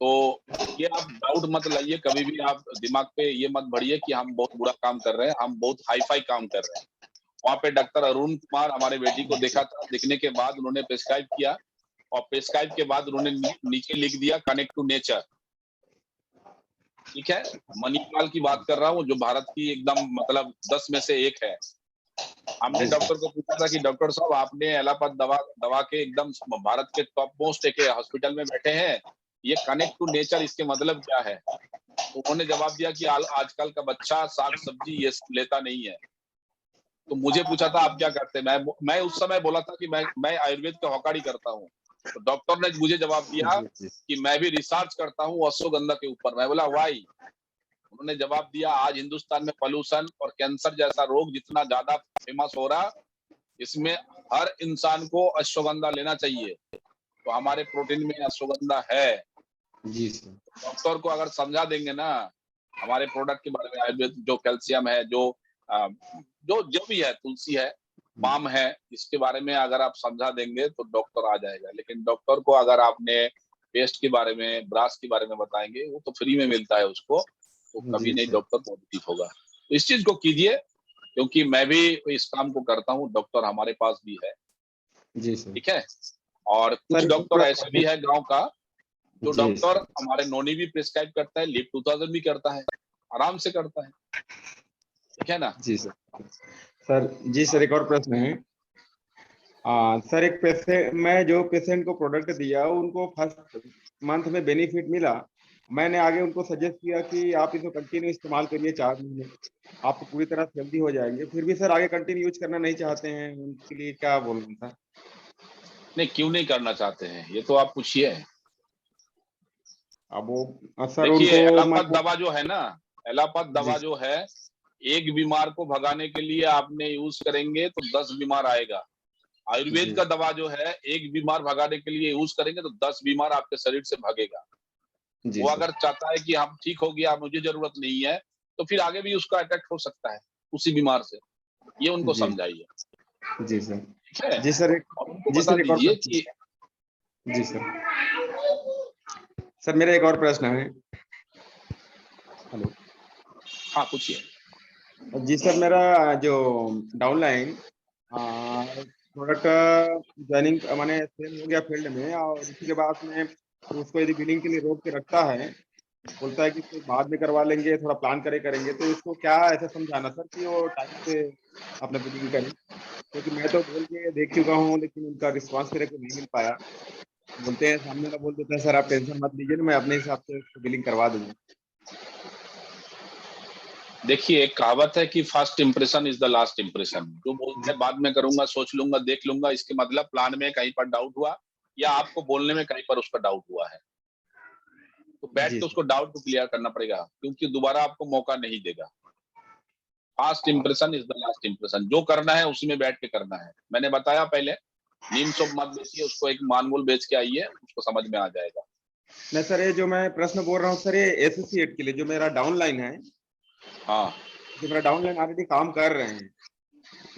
तो ये आप डाउट मत लाइए, कभी भी आप दिमाग पे ये मत भरिए कि हम बहुत बुरा काम कर रहे हैं, हम बहुत हाई फाई काम कर रहे हैं। वहाँ पे डॉक्टर अरुण कुमार हमारे बेटी को देखा था, देखने के बाद उन्होंने प्रिस्क्राइब किया और प्रिस्क्राइब के बाद उन्होंने नीचे लिख दिया कनेक्ट टू नेचर। ठीक है, मणिपाल की बात कर रहा हूँ जो भारत की एकदम मतलब 10 में से 1 है। हमने डॉक्टर को पूछा था कि डॉक्टर साहब आपने एलापत दवा के एकदम भारत के टॉप मोस्ट एक हॉस्पिटल में बैठे हैं, ये कनेक्ट टू नेचर इसके मतलब क्या है? तो उन्होंने जवाब दिया कि आजकल का बच्चा साग सब्जी ये लेता नहीं है। तो मुझे पूछा था आप क्या करते हैं? मैं उस समय बोला था कि मैं आयुर्वेद का हॉकाड़ी करता हूँ। तो डॉक्टर ने मुझे जवाब दिया कि मैं भी रिसर्च करता हूँ अश्वगंधा के ऊपर। मैं बोला वाई? उन्होंने जवाब दिया आज हिंदुस्तान में पोल्यूशन और कैंसर जैसा रोग जितना ज्यादा फेमस हो रहा, इसमें हर इंसान को अश्वगंधा लेना चाहिए। तो हमारे प्रोटीन में अश्वगंधा है। जी सर। डॉक्टर को अगर समझा देंगे ना हमारे प्रोडक्ट के बारे में, आयुर्वेद जो कैल्शियम है, जो भी है, तुलसी है, पाम है, इसके बारे में अगर आप समझा देंगे तो डॉक्टर आ जाएगा। लेकिन डॉक्टर को अगर आपने पेस्ट के बारे में, ब्रास के बारे में बताएंगे, वो तो फ्री में मिलता है उसको, तो कभी नहीं डॉक्टर पॉजिटिव होगा। तो इस चीज को कीजिए, क्योंकि मैं भी इस काम को करता हूँ, डॉक्टर हमारे पास भी है। जी सर। ठीक है, और कुछ डॉक्टर ऐसे भी है गांव का जो डॉक्टर हमारे नोनी भी प्रिस्क्राइब करता है, लिप 2000 भी करता है, आराम से करता है। ठीक है ना? जी सर। जी सर, एक और प्रश्न है। सर एक पेशेंट, मैं जो पेशेंट को प्रोडक्ट दिया उनको फर्स्ट मंथ में बेनिफिट मिला, मैंने आगे उनको सजेस्ट किया कि आप इसको कंटिन्यू इस्तेमाल करिए 4 महीने, आपको पूरी तरह से हेल्दी हो जाएंगे। फिर भी सर आगे कंटिन्यू यूज करना नहीं चाहते हैं, उनके लिए क्या बोलूं सर? नहीं, क्यों नहीं करना चाहते हैं ये तो आप पूछिए। अब वो सर देखिए, उनको एलापत दवा जो है ना, एलापत दवा जो है, एक बीमार को भगाने के लिए आपने यूज करेंगे तो 10 बीमार आएगा। आयुर्वेद का दवा जो है, एक बीमार भगाने के लिए यूज करेंगे तो 10 बीमार आपके शरीर से भागेगा। वो अगर चाहता है कि हम ठीक हो गया, मुझे जरूरत नहीं है, तो फिर आगे भी उसका अटैक हो सकता है उसी बीमार से। ये उनको समझाइए। जी सर। ठीक है? जी सर, उनको बता दीजिए कि जी सर मेरा एक और प्रश्न है। हेलो। हाँ, पूछिए। जी सर, मेरा जो डाउनलाइन प्रोडक्ट ज्वाइनिंग माने सेल हो गया फील्ड में, और इसी के बाद में उसको यदि बिलिंग के लिए रोक के रखता है, बोलता है कि इसको बाद में करवा लेंगे, थोड़ा प्लान करेंगे, तो इसको क्या ऐसे समझाना सर कि वो टाइम से अपना बिलिंग करें? क्योंकि मैं तो बोल के देख चुका हूँ, लेकिन उनका रिस्पांस मेरे को नहीं मिल पाया। बोलते हैं, सामने वाला बोल देता है सर आप टेंशन मत लीजिए, मैं अपने हिसाब से बिलिंग करवा दूंगा। देखिए, एक कहावत है कि first impression is the last impression. जो बोलते हैं बाद में करूंगा, सोच लूंगा, देख लूंगा, इसके मतलब प्लान में कहीं पर डाउट हुआ या आपको बोलने में कहीं पर उसका डाउट हुआ है। तो बैठ जी के उसको डाउट को क्लियर करना पड़ेगा, क्योंकि दोबारा आपको मौका नहीं देगा। Fast impression is the last impression. जो करना है उसी में बैठ के करना है। मैंने बताया पहले, नीम सोप मत बेचिए, उसको एक मानमूल बेच के आइए, उसको समझ में आ जाएगा। नहीं सर, ये जो मैं प्रश्न बोल रहा हूँ सर, ये एसोसिएट के लिए जो मेरा डाउनलाइन है, हाँ, जो मेरा डाउनलाइन ऑलरेडी काम कर रहे हैं,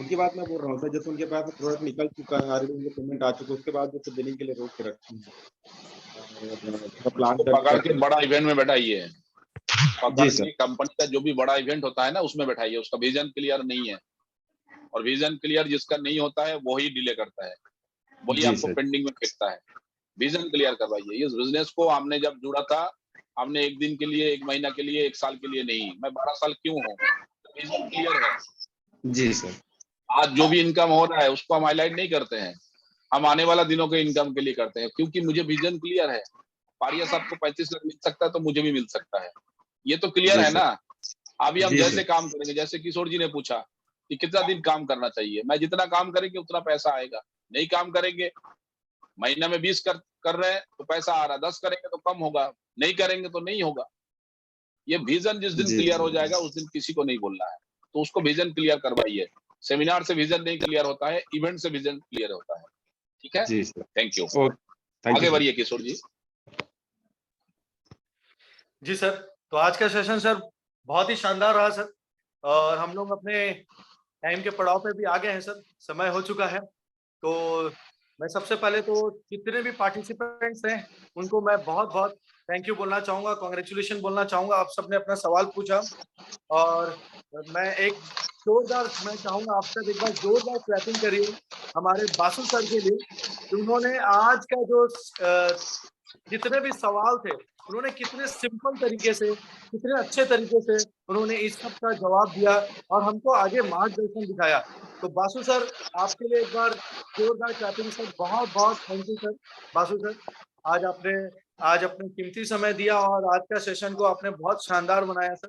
उनकी बात मैं बोल रहा हूँ सर। जैसे उनके पास प्रोडक्ट निकल चुका है, ऑलरेडी उनको पेमेंट आ चुका है, उसके बाद जैसे बिलिंग के लिए रोक के रखते हैं और प्लान उसको पकड़ के बड़ा इवेंट में बैठाइए, पकड़ जी सर। के कंपनी का जो भी बड़ा इवेंट होता है ना, उसमें बैठाइए। उसका विजन क्लियर नहीं है, और विजन क्लियर जिसका नहीं होता है वही डिले करता है, वही जी आपको सर। पेंडिंग में फेंकता है। विजन क्लियर करवाइए। इस बिजनेस को हमने जब जुड़ा था, हमने एक दिन के लिए, एक महीना के लिए, एक साल के लिए नहीं, मैं 12 साल क्यों हूँ? विजन क्लियर है। जी सर। आज जो भी इनकम हो रहा है उसको हम हाईलाइट नहीं करते हैं, हम आने वाला दिनों के इनकम के लिए करते हैं, क्योंकि मुझे विजन क्लियर है। पारिया साहब को 35 लाख मिल सकता है तो मुझे भी मिल सकता है, ये तो क्लियर जी है सर। ना। अभी हम जी जैसे सर। काम करेंगे, जैसे किशोर जी ने पूछा कि कितना दिन काम करना चाहिए, मैं जितना काम करेंगे उतना पैसा आएगा। नहीं काम करेंगे, महीना में 20 कर रहे हैं तो पैसा आ रहा है, 10 करेंगे तो कम होगा, नहीं करेंगे तो नहीं होगा। ये विजन जिस दिन जी क्लियर सर। हो जाएगा उस दिन किसी को नहीं बोलना है, तो उसको विजन क्लियर करवाइए। सेमिनार से विजन नहीं क्लियर होता है, इवेंट से विजन क्लियर होता है। ठीक है, जी sir. Thank you. Okay, thank you आगे सर। बढ़िए किशोर जी। जी सर, तो आज का सेशन सर बहुत ही शानदार रहा सर, और हम लोग अपने टाइम के पड़ाव पे भी आ गए हैं सर, समय हो चुका है। तो मैं सबसे पहले तो जितने भी पार्टिसिपेंट्स हैं उनको मैं बहुत बहुत थैंक यू बोलना चाहूँगा, कांग्रेचुलेशन बोलना चाहूँगा। आप सबने अपना सवाल पूछा, और मैं एक जोरदार, मैं चाहूँगा आप सब एक बार जोरदार क्लैपिंग करिए हमारे बासु सर के लिए। उन्होंने आज का जो जितने भी सवाल थे, उन्होंने कितने सिंपल तरीके से, कितने अच्छे तरीके से उन्होंने इस सब का जवाब दिया और हमको आगे मार्गदर्शन दिखाया। तो बासु सर, आपके लिए एक बार जोरदार क्लैपिंग सर। बहुत बहुत thank you sir. Basu sir, आज अपने कीमती समय दिया और आज का सेशन को आपने बहुत शानदार बनाया सर।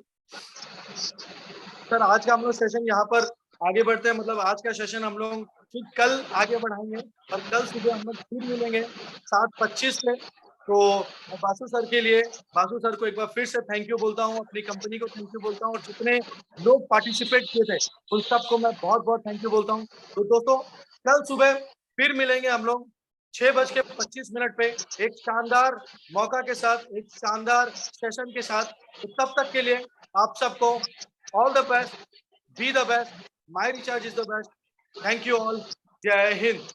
सर आज का हम लोग सेशन यहाँ पर आगे बढ़ते हैं, मतलब आज का सेशन हम लोग फिर कल आगे बढ़ाएंगे, और कल सुबह हम लोग फिर मिलेंगे 7:25 पे। तो मैं बासु सर के लिए, बासु सर को एक बार फिर से थैंक यू बोलता हूँ, अपनी कंपनी को थैंक यू बोलता हूँ, और जितने लोग पार्टिसिपेट किए थे उन सबको मैं बहुत बहुत थैंक यू बोलता हूँ। तो दोस्तों, कल सुबह फिर मिलेंगे हम लोग 6:25 पे एक शानदार मौका के साथ, एक शानदार सेशन के साथ। तो तब तक के लिए आप सबको all the best, be the best, my recharge is the best. Thank you all. Jai Hind.